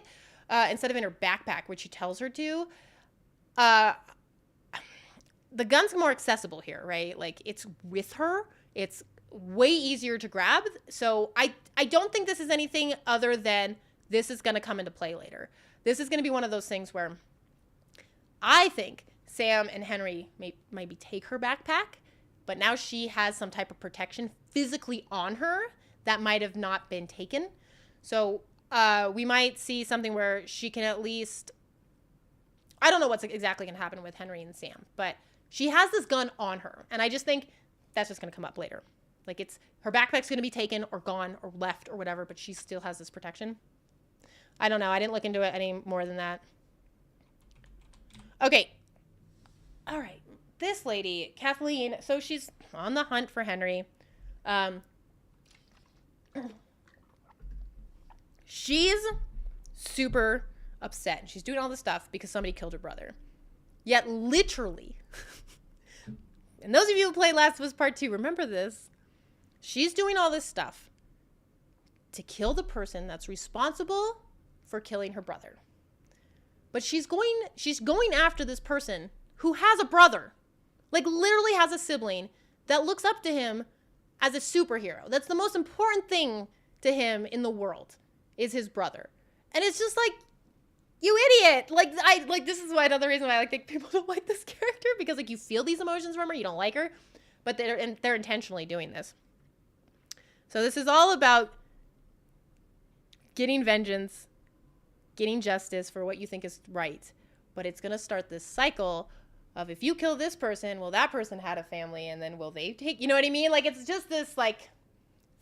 instead of in her backpack, which she tells her to. The gun's more accessible here, right? Like, it's with her. It's way easier to grab. So I don't think this is anything other than this is going to come into play later. This is going to be one of those things where I think Sam and Henry maybe take her backpack, but now she has some type of protection physically on her that might have not been taken. So we might see something where she can at least, I don't know what's exactly going to happen with Henry and Sam, but she has this gun on her. And I just think that's just going to come up later. Like, it's, her backpack's going to be taken or gone or left or whatever, but she still has this protection. I don't know. I didn't look into it any more than that. Okay. All right. This lady, Kathleen, so she's on the hunt for Henry. She's super upset. She's doing all this stuff because somebody killed her brother. Yet literally, and those of you who played Last of Us Part 2, remember this. She's doing all this stuff to kill the person that's responsible for killing her brother. But she's going after this person who has a brother. Like, literally has a sibling that looks up to him as a superhero. That's the most important thing to him in the world, is his brother. And it's just like, you idiot. Like, this is why another reason why I think people don't like this character, because, like, you feel these emotions from her, you don't like her, but they're intentionally doing this. So this is all about getting vengeance, getting justice for what you think is right. But it's going to start this cycle of, if you kill this person, well, that person had a family, and then will they take, you know what I mean? Like, it's just this, like,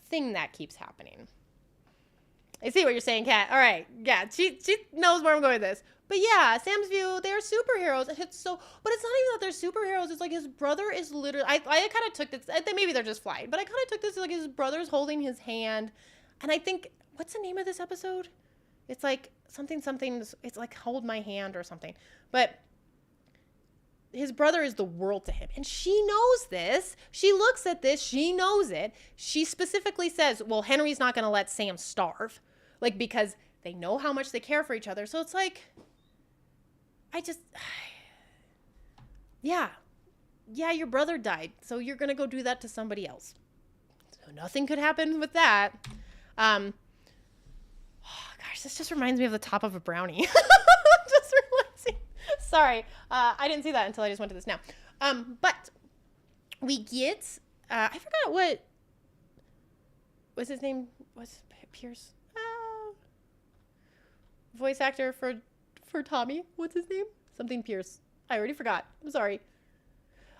thing that keeps happening. I see what you're saying, Kat. All right. Yeah, she knows where I'm going with this. But yeah, Sam's view, they're superheroes. And it's so, but it's not even that they're superheroes. It's like his brother is literally, I kind of took this, I think maybe they're just flying, but I kind of took this like his brother's holding his hand. And I think, what's the name of this episode? It's like something, it's like Hold My Hand or something. But his brother is the world to him. And she knows this. She looks at this. She knows it. She specifically says, well, Henry's not going to let Sam starve. Like, because they know how much they care for each other. So it's like, yeah, your brother died. So you're going to go do that to somebody else. So nothing could happen with that. Oh, gosh, this just reminds me of the top of a brownie. Just realizing. Sorry. I didn't see that until I just went to this now. But we get, I forgot what's his name? What's Pierce? Voice actor for Tommy. What's his name? Something Pierce. I already forgot. I'm sorry.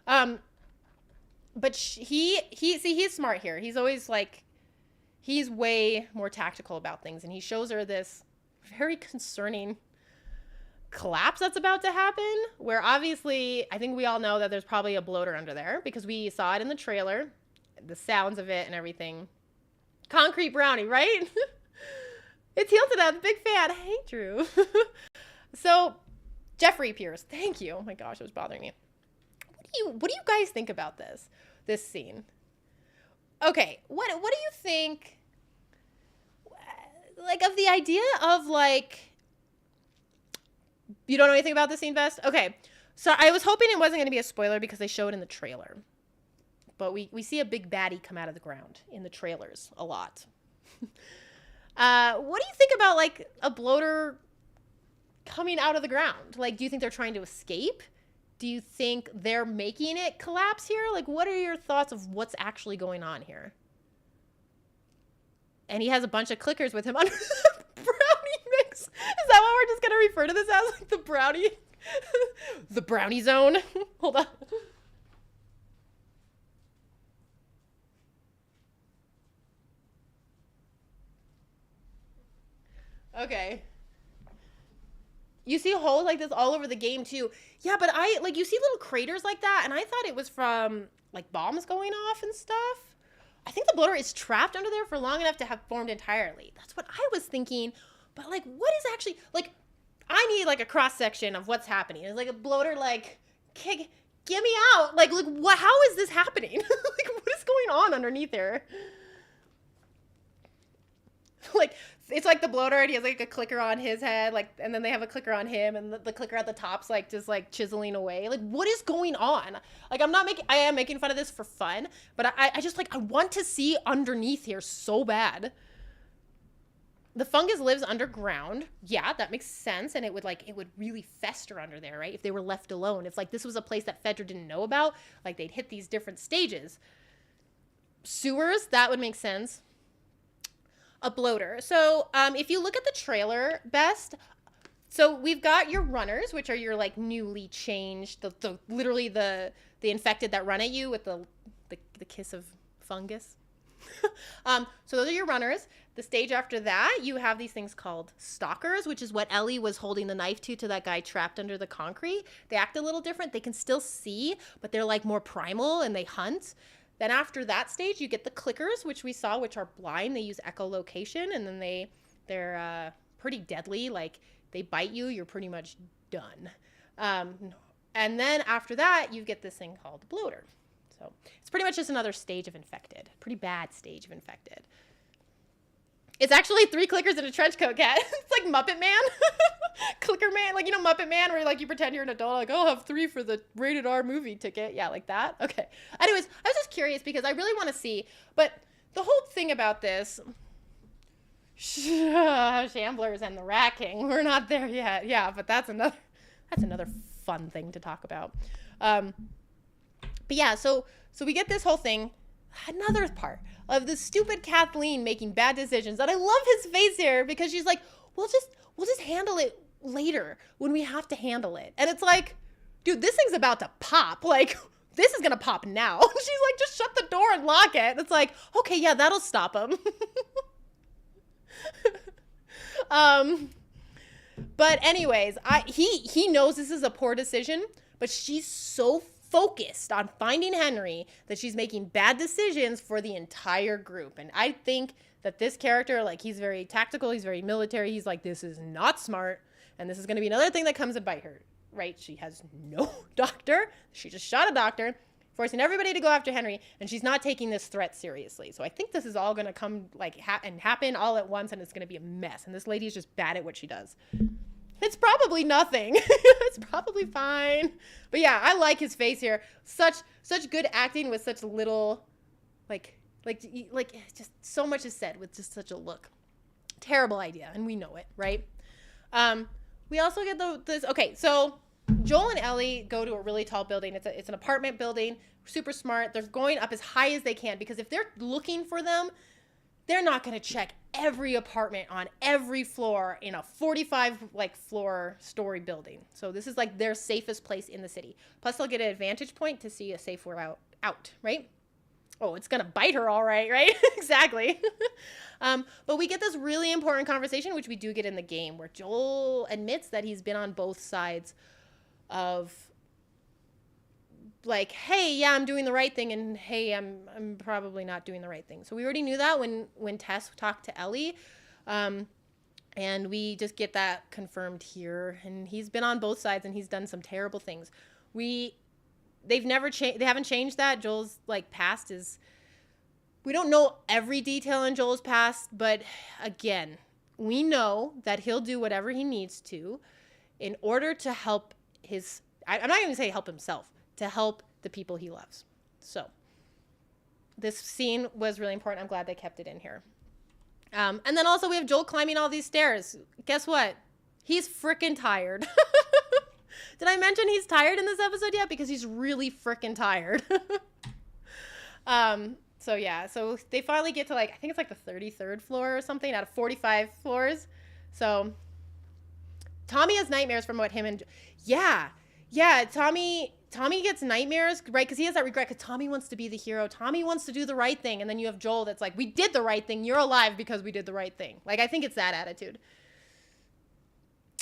But he's smart here. He's always like, he's way more tactical about things. And he shows her this very concerning collapse that's about to happen, where obviously I think we all know that there's probably a bloater under there because we saw it in the trailer, the sounds of it and everything. Concrete brownie, right? It's healed to death. Big fan. Hey, Drew. So, Jeffrey Pierce. Thank you. Oh my gosh, it was bothering me. What do you guys think about this scene? Okay, what do you think, like, of the idea of, like, you don't know anything about this scene, Best? Okay, so I was hoping it wasn't going to be a spoiler because they showed it in the trailer. But we see a big baddie come out of the ground in the trailers a lot. What do you think about, like, a bloater coming out of the ground? Like, do you think they're trying to escape? Do you think they're making it collapse here? Like, what are your thoughts of what's actually going on here? And he has a bunch of clickers with him under the brownie mix. Is that what we're just going to refer to this as? Like the brownie? The brownie zone? Hold on. Okay. You see holes like this all over the game too. Yeah, but you see little craters like that, and I thought it was from, like, bombs going off and stuff. I think the bloater is trapped under there for long enough to have formed entirely. That's what I was thinking. But, like, what is actually, like, I need, like, a cross-section of what's happening. It's like a bloater, like, get me out. Like, what, how is this happening? Like, what is going on underneath here? Like, it's like the bloater, and he has, like, a clicker on his head, like, and then they have a clicker on him, and the clicker at the top's, like, just, like, chiseling away. Like, what is going on? Like, I am making fun of this for fun, but I just, like, I want to see underneath here so bad. The fungus lives underground. Yeah, that makes sense, and it would really fester under there, right? If they were left alone. If, like, this was a place that Fedra didn't know about, like, they'd hit these different stages. Sewers, that would make sense. A bloater. So, if you look at the trailer, Best, so we've got your runners, which are your, like, newly changed, literally the infected that run at you with the kiss of fungus. So those are your runners. The stage after that, you have these things called stalkers, which is what Ellie was holding the knife to that guy trapped under the concrete. They act a little different. They can still see, but they're, like, more primal and they hunt. Then after that stage, you get the clickers, which we saw, which are blind. They use echolocation, and then they're pretty deadly. Like, they bite you, you're pretty much done. And then after that, you get this thing called bloater. So it's pretty much just another stage of infected. Pretty bad stage of infected. It's actually 3 clickers in a trench coat, Cat. It's like Muppet Man. Clicker Man. Like, you know, Muppet Man, where, like, you pretend you're an adult. Like, I'll have 3 for the rated R movie ticket. Yeah, like that. Okay. Anyways, I was just curious because I really want to see. But the whole thing about this... Shamblers and the racking. We're not there yet. Yeah, but that's another fun thing to talk about. But yeah, so we get this whole thing. Another part of the stupid Kathleen making bad decisions. And I love his face here because she's like, we'll just handle it later when we have to handle it. And it's like, dude, this thing's about to pop. Like, this is gonna pop now. She's like, just shut the door and lock it. It's like, okay, yeah, that'll stop him. But anyways, he knows this is a poor decision, but she's so focused on finding Henry that she's making bad decisions for the entire group. And I think that this character, like, he's very tactical, he's very military, he's like, this is not smart, and this is going to be another thing that comes and bite her, right? She has no doctor, she just shot a doctor, forcing everybody to go after Henry, and she's not taking this threat seriously. So I think this is all going to come, like, happen all at once, and it's going to be a mess, and this lady is just bad at what she does. It's probably nothing. It's probably fine. But yeah, I like his face here. Such good acting with such little, like just so much is said with just such a look. Terrible idea, and we know it, right? We also get this. Okay, so Joel and Ellie go to a really tall building. It's an apartment building. Super smart. They're going up as high as they can because if they're looking for them, they're not going to check every apartment on every floor in a 45 floor story building. So this is like their safest place in the city. Plus they'll get an advantage point to see a safe way out, right? Oh, it's going to bite her all right? Exactly. But we get this really important conversation, which we do get in the game, where Joel admits that he's been on both sides of, like, hey, yeah, I'm doing the right thing, and hey, I'm probably not doing the right thing. So we already knew that when Tess talked to Ellie, and we just get that confirmed here. And he's been on both sides, and he's done some terrible things. They haven't changed that. Joel's like past is, we don't know every detail in Joel's past, but again, we know that he'll do whatever he needs to in order to help I'm not going to say help himself, to help the people he loves. So this scene was really important. I'm glad they kept it in here. And then also we have Joel climbing all these stairs. Guess what? He's freaking tired. Did I mention he's tired in this episode yet? Because he's really freaking tired. So yeah, so they finally get to, like, I think it's like the 33rd floor or something out of 45 floors. So Tommy has nightmares from what him and, yeah, Tommy gets nightmares, right? Because he has that regret, because Tommy wants to be the hero. Tommy wants to do the right thing. And then you have Joel that's like, we did the right thing. You're alive because we did the right thing. Like, I think it's that attitude.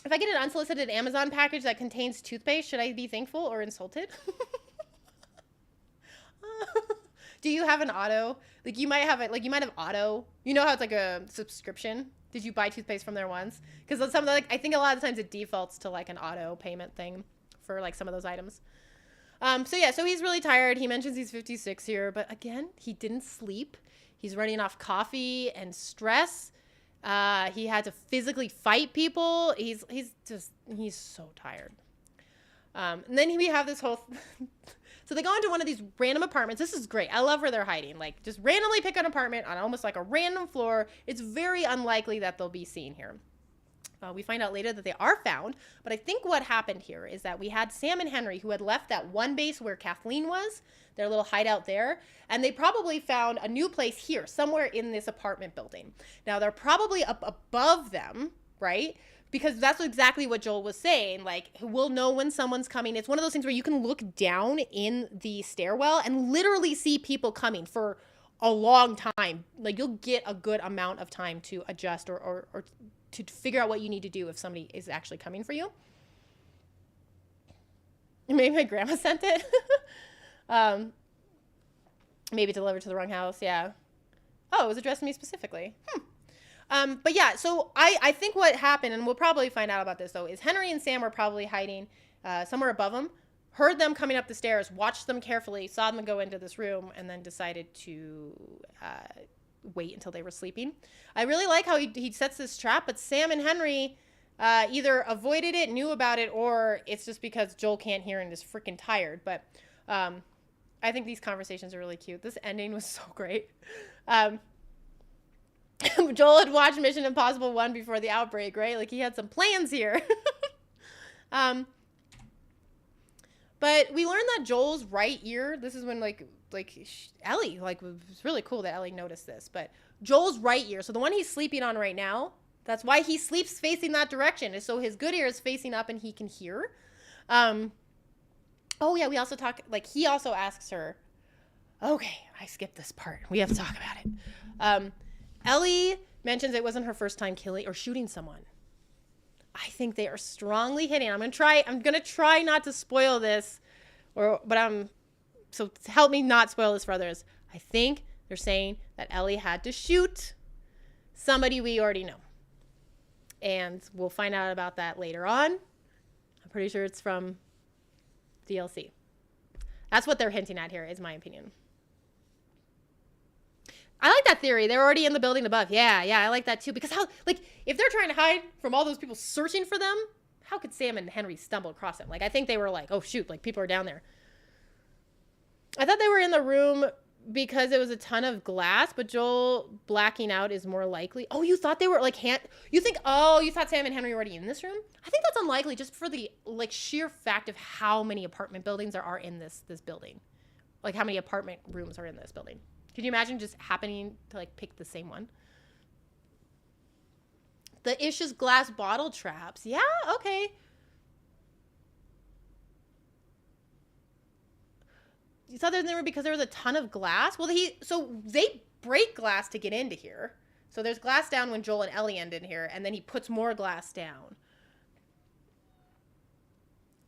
If I get an unsolicited Amazon package that contains toothpaste, should I be thankful or insulted? Do you have an auto? Like, you might have auto. You know how it's like a subscription? Did you buy toothpaste from there once? Because I think a lot of times it defaults to like an auto payment thing for like some of those items. So he's really tired. He mentions he's 56 here, but again, he didn't sleep. He's running off coffee and stress. He had to physically fight people. He's so tired. And then we have this whole, so they go into one of these random apartments. This is great. I love where they're hiding. Like, just randomly pick an apartment on almost like a random floor. It's very unlikely that they'll be seen here. We find out later that they are found, but I think what happened here is that we had Sam and Henry, who had left that one base where Kathleen was, their little hideout there, and they probably found a new place here, somewhere in this apartment building. Now, they're probably up above them, right? Because that's exactly what Joel was saying. Like, we'll know when someone's coming. It's one of those things where you can look down in the stairwell and literally see people coming for a long time. Like, you'll get a good amount of time to adjust or to figure out what you need to do if somebody is actually coming for you. Maybe my grandma sent it. Maybe delivered to the wrong house. Yeah. Oh, it was addressed to me specifically. But yeah, so I think what happened, and we'll probably find out about this though, is Henry and Sam were probably hiding somewhere above them, heard them coming up the stairs, watched them carefully, saw them go into this room, and then decided to wait until they were sleeping. I really like how he sets this trap, but Sam and Henry either avoided it, knew about it, or it's just because Joel can't hear and is freaking tired. But I think these conversations are really cute. This ending was so great. Joel had watched Mission Impossible 1 before the outbreak, right? Like, he had some plans here. But we learned that Joel's right ear, this is when Ellie, like, it was really cool that Ellie noticed this, but Joel's right ear, so the one he's sleeping on right now, that's why he sleeps facing that direction, is so his good ear is facing up and he can hear. Oh yeah, we also talk, like, he also asks her, okay, I skipped this part, we have to talk about it. Ellie mentions it wasn't her first time killing or shooting someone. I think they are strongly hitting. I'm gonna try not to spoil this, so help me not spoil this for others. I think they're saying that Ellie had to shoot somebody we already know, and we'll find out about that later on. I'm pretty sure it's from DLC. That's what they're hinting at here, is my opinion. I like that theory. They're already in the building above. Yeah, I like that too. Because if they're trying to hide from all those people searching for them, how could Sam and Henry stumble across them? Like, I think they were like, oh shoot, like, people are down there. I thought they were in the room because it was a ton of glass, but Joel blacking out is more likely. Oh, you thought they were like, you thought Sam and Henry were already in this room? I think that's unlikely, just for the like sheer fact of how many apartment buildings there are in this building. Like, how many apartment rooms are in this building. Could you imagine just happening to like pick the same one? The Ish's glass bottle traps. Yeah, okay. You thought they were because there was a ton of glass? Well, they break glass to get into here. So there's glass down when Joel and Ellie end in here, and then he puts more glass down.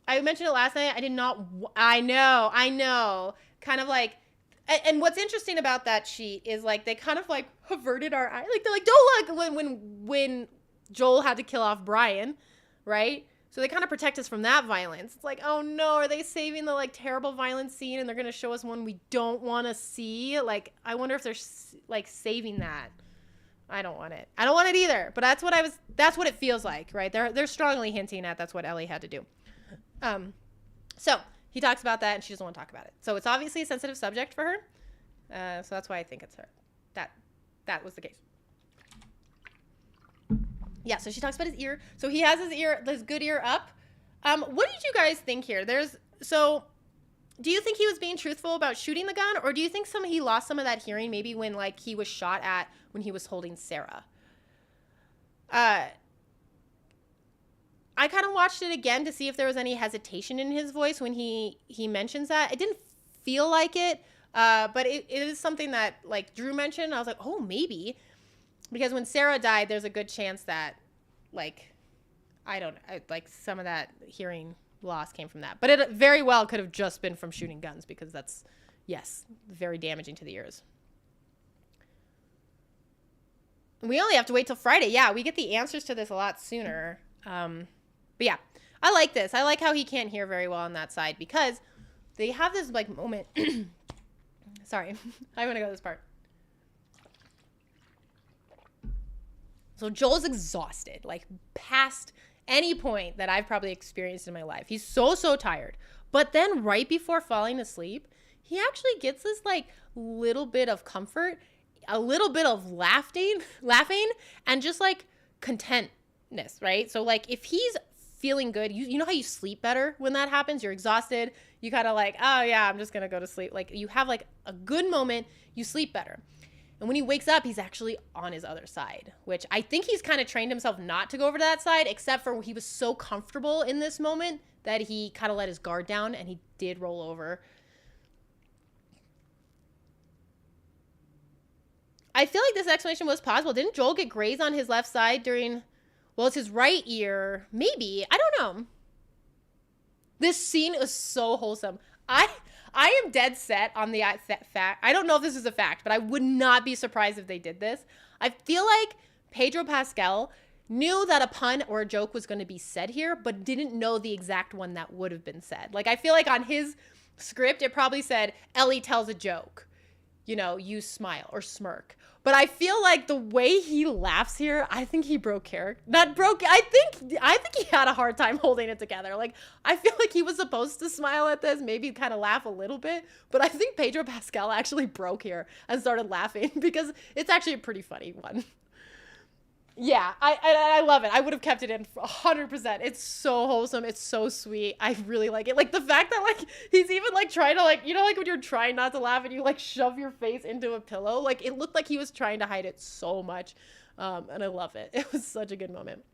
I mentioned it last night. I did not. I know. Kind of like, and what's interesting about that sheet is like they kind of like averted our eye. Like they're like, don't look when Joel had to kill off Brian, right? So they kind of protect us from that violence. It's like, oh no, are they saving the like terrible violent scene and they're gonna show us one we don't want to see? Like, I wonder if they're like saving that. I don't want it. I don't want it either. But that's what it feels like, right? They're strongly hinting at that's what Ellie had to do. So he talks about that and she doesn't want to talk about it. So it's obviously a sensitive subject for her. So that's why I think it's her. That was the case. Yeah, so she talks about his ear. So he has his good ear up. What did you guys think here? Do you think he was being truthful about shooting the gun, or do you think he lost some of that hearing maybe when like he was shot at when he was holding Sarah? I kind of watched it again to see if there was any hesitation in his voice when he mentions that. It didn't feel like it, but it is something that like Drew mentioned. I was like, oh, maybe. Because when Sarah died, there's a good chance that, like, like some of that hearing loss came from that. But it very well could have just been from shooting guns because that's, yes, very damaging to the ears. We only have to wait till Friday. Yeah, we get the answers to this a lot sooner. But yeah, I like this. I like how he can't hear very well on that side because they have this, like, moment. Sorry, I'm going to go to this part. So Joel's exhausted, like past any point that I've probably experienced in my life. He's so tired. But then right before falling asleep, he actually gets this like little bit of comfort, a little bit of laughing, and just like contentness, right? So like if he's feeling good, you know how you sleep better when that happens? You're exhausted. You kind of like, oh yeah, I'm just going to go to sleep. Like you have like a good moment, you sleep better. And when he wakes up, he's actually on his other side, which I think he's kind of trained himself not to go over to that side, except for he was so comfortable in this moment that he kind of let his guard down and he did roll over. I feel like this explanation was possible. Didn't Joel get grazed on his left side during, well, it's his right ear. Maybe. I don't know. This scene is so wholesome. I am dead set on the fact. I don't know if this is a fact, but I would not be surprised if they did this. I feel like Pedro Pascal knew that a pun or a joke was going to be said here, but didn't know the exact one that would have been said. Like, I feel like on his script, it probably said, Ellie tells a joke. You know, you smile or smirk. But I feel like the way he laughs here, I think he broke character. I think he had a hard time holding it together. Like, I feel like he was supposed to smile at this, maybe kind of laugh a little bit. But I think Pedro Pascal actually broke here and started laughing because it's actually a pretty funny one. Yeah, I love it. I would have kept it in 100%. It's so wholesome. It's so sweet. I really like it. Like the fact that like he's even like trying to like, you know, like when you're trying not to laugh and you like shove your face into a pillow, like it looked like he was trying to hide it so much. And I love it. It was such a good moment.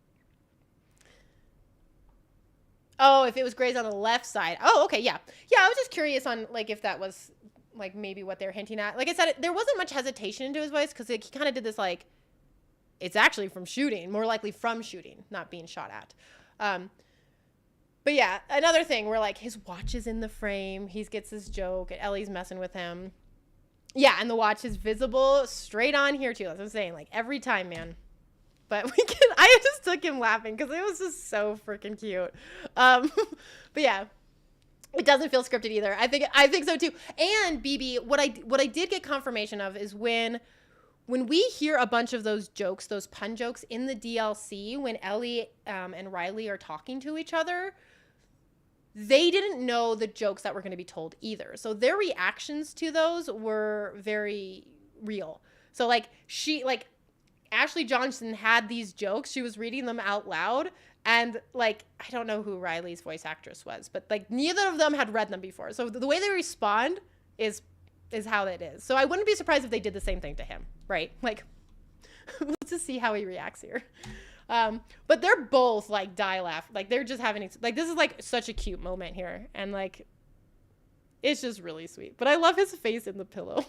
Oh, if it was grazed on the left side. Oh, okay, yeah. Yeah, I was just curious on like if that was like maybe what they're hinting at. Like I said, there wasn't much hesitation into his voice because he kind of did this like, it's actually from shooting, more likely from shooting, not being shot at. But yeah, another thing where like his watch is in the frame. He gets this joke and Ellie's messing with him. Yeah, and the watch is visible straight on here too. That's what I'm saying. Like every time, man. But I just took him laughing because it was just so freaking cute. But yeah, it doesn't feel scripted either. I think so too. And BB, what I did get confirmation of is when we hear a bunch of those jokes, those pun jokes in the DLC, when Ellie and Riley are talking to each other, they didn't know the jokes that were going to be told either. So their reactions to those were very real. So like Ashley Johnson had these jokes. She was reading them out loud. And like, I don't know who Riley's voice actress was, but like neither of them had read them before. So the way they respond is how it is. So I wouldn't be surprised if they did the same thing to him, right? Like, let's just see how he reacts here. But they're both like die laugh. Like they're just having, like, this is like such a cute moment here. And like, it's just really sweet. But I love his face in the pillow.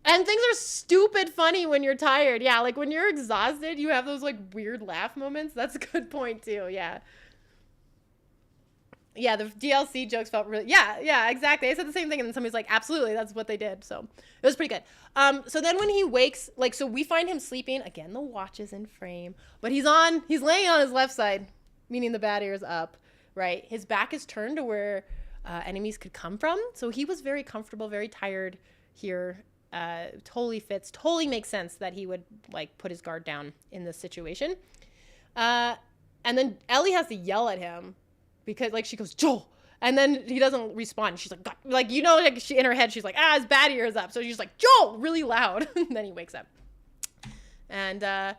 And things are stupid funny when you're tired. Yeah, like when you're exhausted, you have those like weird laugh moments. That's a good point too. Yeah. Yeah, the DLC jokes felt really, yeah, exactly. I said the same thing, and then somebody's like, absolutely, that's what they did. So it was pretty good. So then when he wakes, like, so we find him sleeping again. The watch is in frame, but he's laying on his left side, meaning the bat ear's up, right? His back is turned to where enemies could come from. So he was very comfortable, very tired here. Totally fits, totally makes sense that he would like put his guard down in this situation. And then Ellie has to yell at him because like she goes, Joel, and then he doesn't respond. She's like, God. Like, you know, like she in her head, she's like, his bat ear is up. So she's like, Joel, really loud. And then he wakes up. And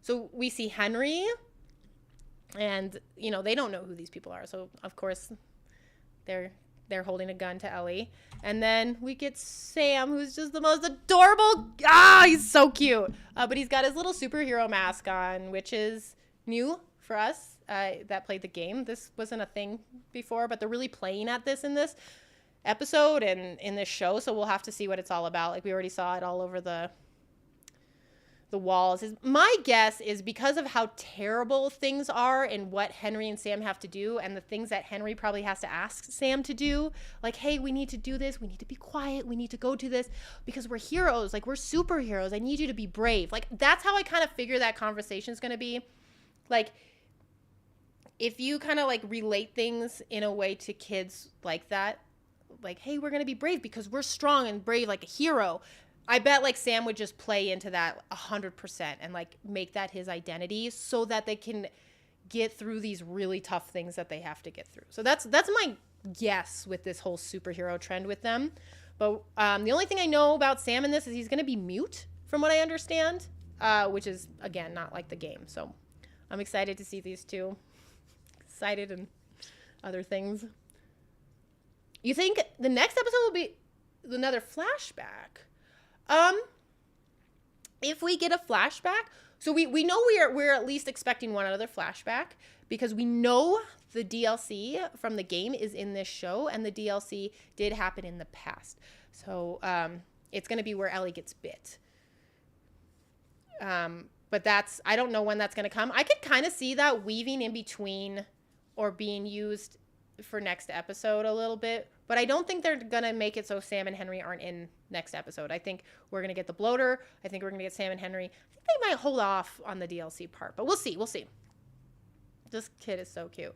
so we see Henry, and you know, they don't know who these people are. So of course they're holding a gun to Ellie. And then we get Sam, who's just the most adorable. He's so cute. But he's got his little superhero mask on, which is new for us that played the game. This wasn't a thing before, but they're really playing at this in this episode and in this show. So we'll have to see what it's all about. Like we already saw it all over the walls. My guess is because of how terrible things are and what Henry and Sam have to do and the things that Henry probably has to ask Sam to do, like, hey, we need to do this, we need to be quiet, we need to go do this because we're heroes, like we're superheroes, I need you to be brave. Like that's how I kind of figure that conversation is going to be. Like if you kind of like relate things in a way to kids like that, like, hey, we're going to be brave because we're strong and brave like a hero. I bet like Sam would just play into that 100% and like make that his identity so that they can get through these really tough things that they have to get through. So that's my guess with this whole superhero trend with them. But the only thing I know about Sam in this is he's going to be mute from what I understand, which is, again, not like the game. So I'm excited to see these two. Excited and other things. You think the next episode will be another flashback? If we get a flashback, so we know we're at least expecting one other flashback because we know the DLC from the game is in this show and the DLC did happen in the past. So it's going to be where Ellie gets bit. But I don't know when that's going to come. I could kind of see that weaving in between or being used for next episode a little bit, but I don't think they're gonna make it so Sam and Henry aren't in next episode. I think we're gonna get the bloater. I think we're gonna get Sam and Henry. I think they might hold off on the DLC part, but we'll see. This kid is so cute.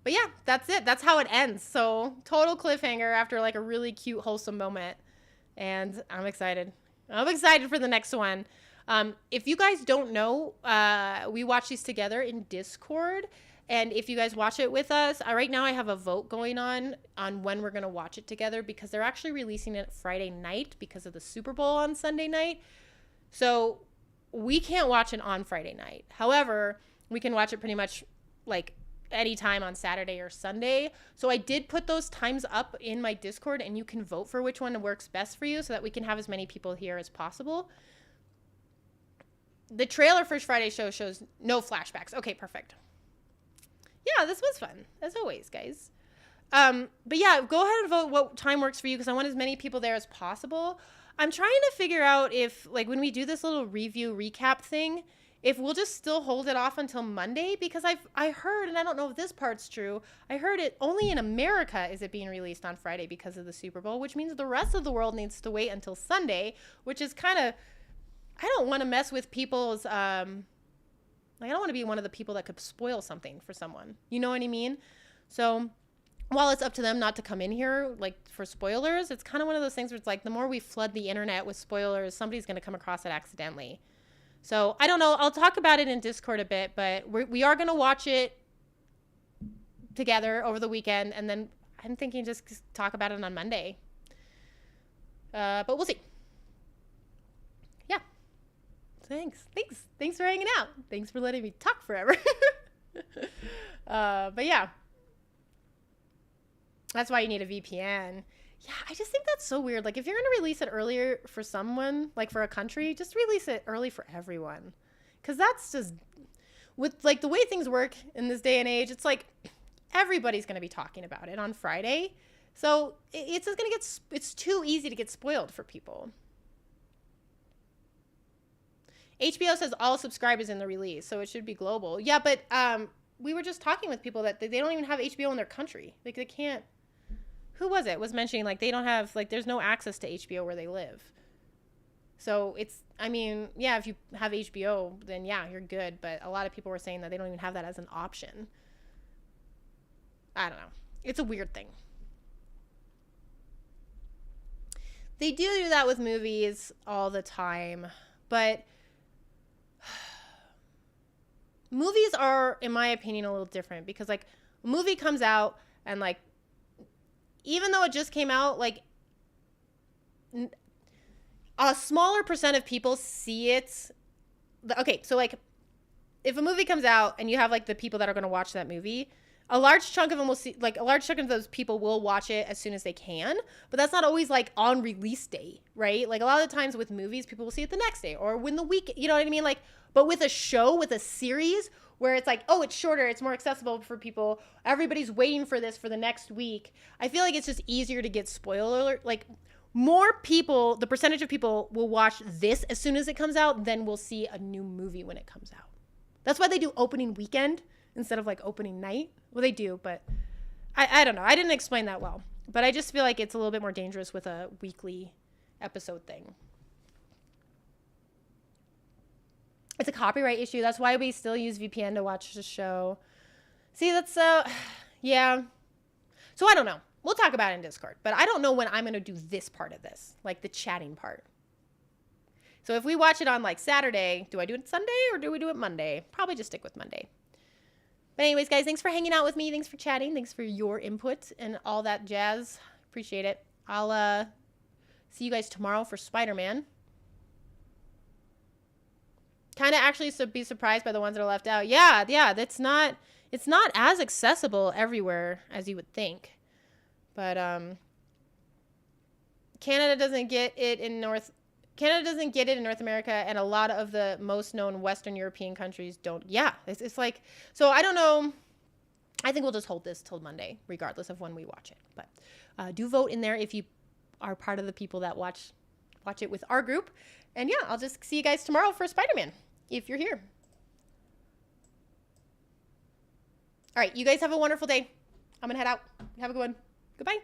But yeah, that's it. That's how it ends. So total cliffhanger after like a really cute, wholesome moment, and I'm excited. I'm excited for the next one. If you guys don't know, we watch these together in Discord. And if you guys watch it with us, right now I have a vote going on when we're going to watch it together because they're actually releasing it Friday night because of the Super Bowl on Sunday night. So we can't watch it on Friday night. However, we can watch it pretty much like anytime on Saturday or Sunday. So I did put those times up in my Discord and you can vote for which one works best for you so that we can have as many people here as possible. The trailer for Friday's show shows no flashbacks. Okay, perfect. Yeah, this was fun, as always, guys. But yeah, go ahead and vote what time works for you because I want as many people there as possible. I'm trying to figure out if, like, when we do this little review recap thing, if we'll just still hold it off until Monday because I heard, and I don't know if this part's true, I heard it only in America is it being released on Friday because of the Super Bowl, which means the rest of the world needs to wait until Sunday, which is kind of, I don't want to mess with people's, I don't want to be one of the people that could spoil something for someone. You know what I mean? So while it's up to them not to come in here, like, for spoilers, it's kind of one of those things where it's like the more we flood the internet with spoilers, somebody's going to come across it accidentally. So I don't know. I'll talk about it in Discord a bit, but we are going to watch it together over the weekend. And then I'm thinking just talk about it on Monday. But we'll see. Thanks for hanging out. Thanks for letting me talk forever. But yeah, that's why you need a VPN. Yeah, I just think that's so weird. Like if you're going to release it earlier for someone, like for a country, just release it early for everyone. Because that's just, with like the way things work in this day and age, it's like everybody's going to be talking about it on Friday. So it's just gonna get, it's too easy to get spoiled for people. HBO says all subscribers in the release, so it should be global. Yeah, but we were just talking with people that they don't even have HBO in their country. Like, they can't. Who was it? Was mentioning, like, they don't have, like, there's no access to HBO where they live. So it's, I mean, yeah, if you have HBO, then yeah, you're good. But a lot of people were saying that they don't even have that as an option. I don't know. It's a weird thing. They do that with movies all the time, but movies are, in my opinion, a little different because, like, a movie comes out and, like, even though it just came out, like, a smaller percent of people see it. Okay, so, like, if a movie comes out and you have, like, the people that are going to watch that movie, a large chunk of them will see, like, a large chunk of those people will watch it as soon as they can, but that's not always, like, on release day, right? Like, a lot of the times with movies, people will see it the next day or when the week, you know what I mean? Like, but with a show, with a series where it's like, oh, it's shorter, it's more accessible for people, everybody's waiting for this for the next week, I feel like it's just easier to get spoiler alert. Like, more people, the percentage of people will watch this as soon as it comes out than will see a new movie when it comes out. That's why they do opening weekend instead of, like, opening night. Well, they do, but I don't know. I didn't explain that well. But I just feel like it's a little bit more dangerous with a weekly episode thing. It's a copyright issue. That's why we still use VPN to watch the show. See, that's, yeah. So I don't know. We'll talk about it in Discord. But I don't know when I'm going to do this part of this, like the chatting part. So if we watch it on, like, Saturday, do I do it Sunday or do we do it Monday? Probably just stick with Monday. But anyways, guys, thanks for hanging out with me. Thanks for chatting. Thanks for your input and all that jazz. Appreciate it. I'll see you guys tomorrow for Spider-Man. Kind of actually be surprised by the ones that are left out. Yeah, it's not as accessible everywhere as you would think. But Canada doesn't get it in North America, and a lot of the most known Western European countries don't. Yeah, it's like, so I don't know. I think we'll just hold this till Monday, regardless of when we watch it. But do vote in there if you are part of the people that watch it with our group. And yeah, I'll just see you guys tomorrow for Spider-Man, if you're here. All right, you guys have a wonderful day. I'm going to head out. Have a good one. Goodbye.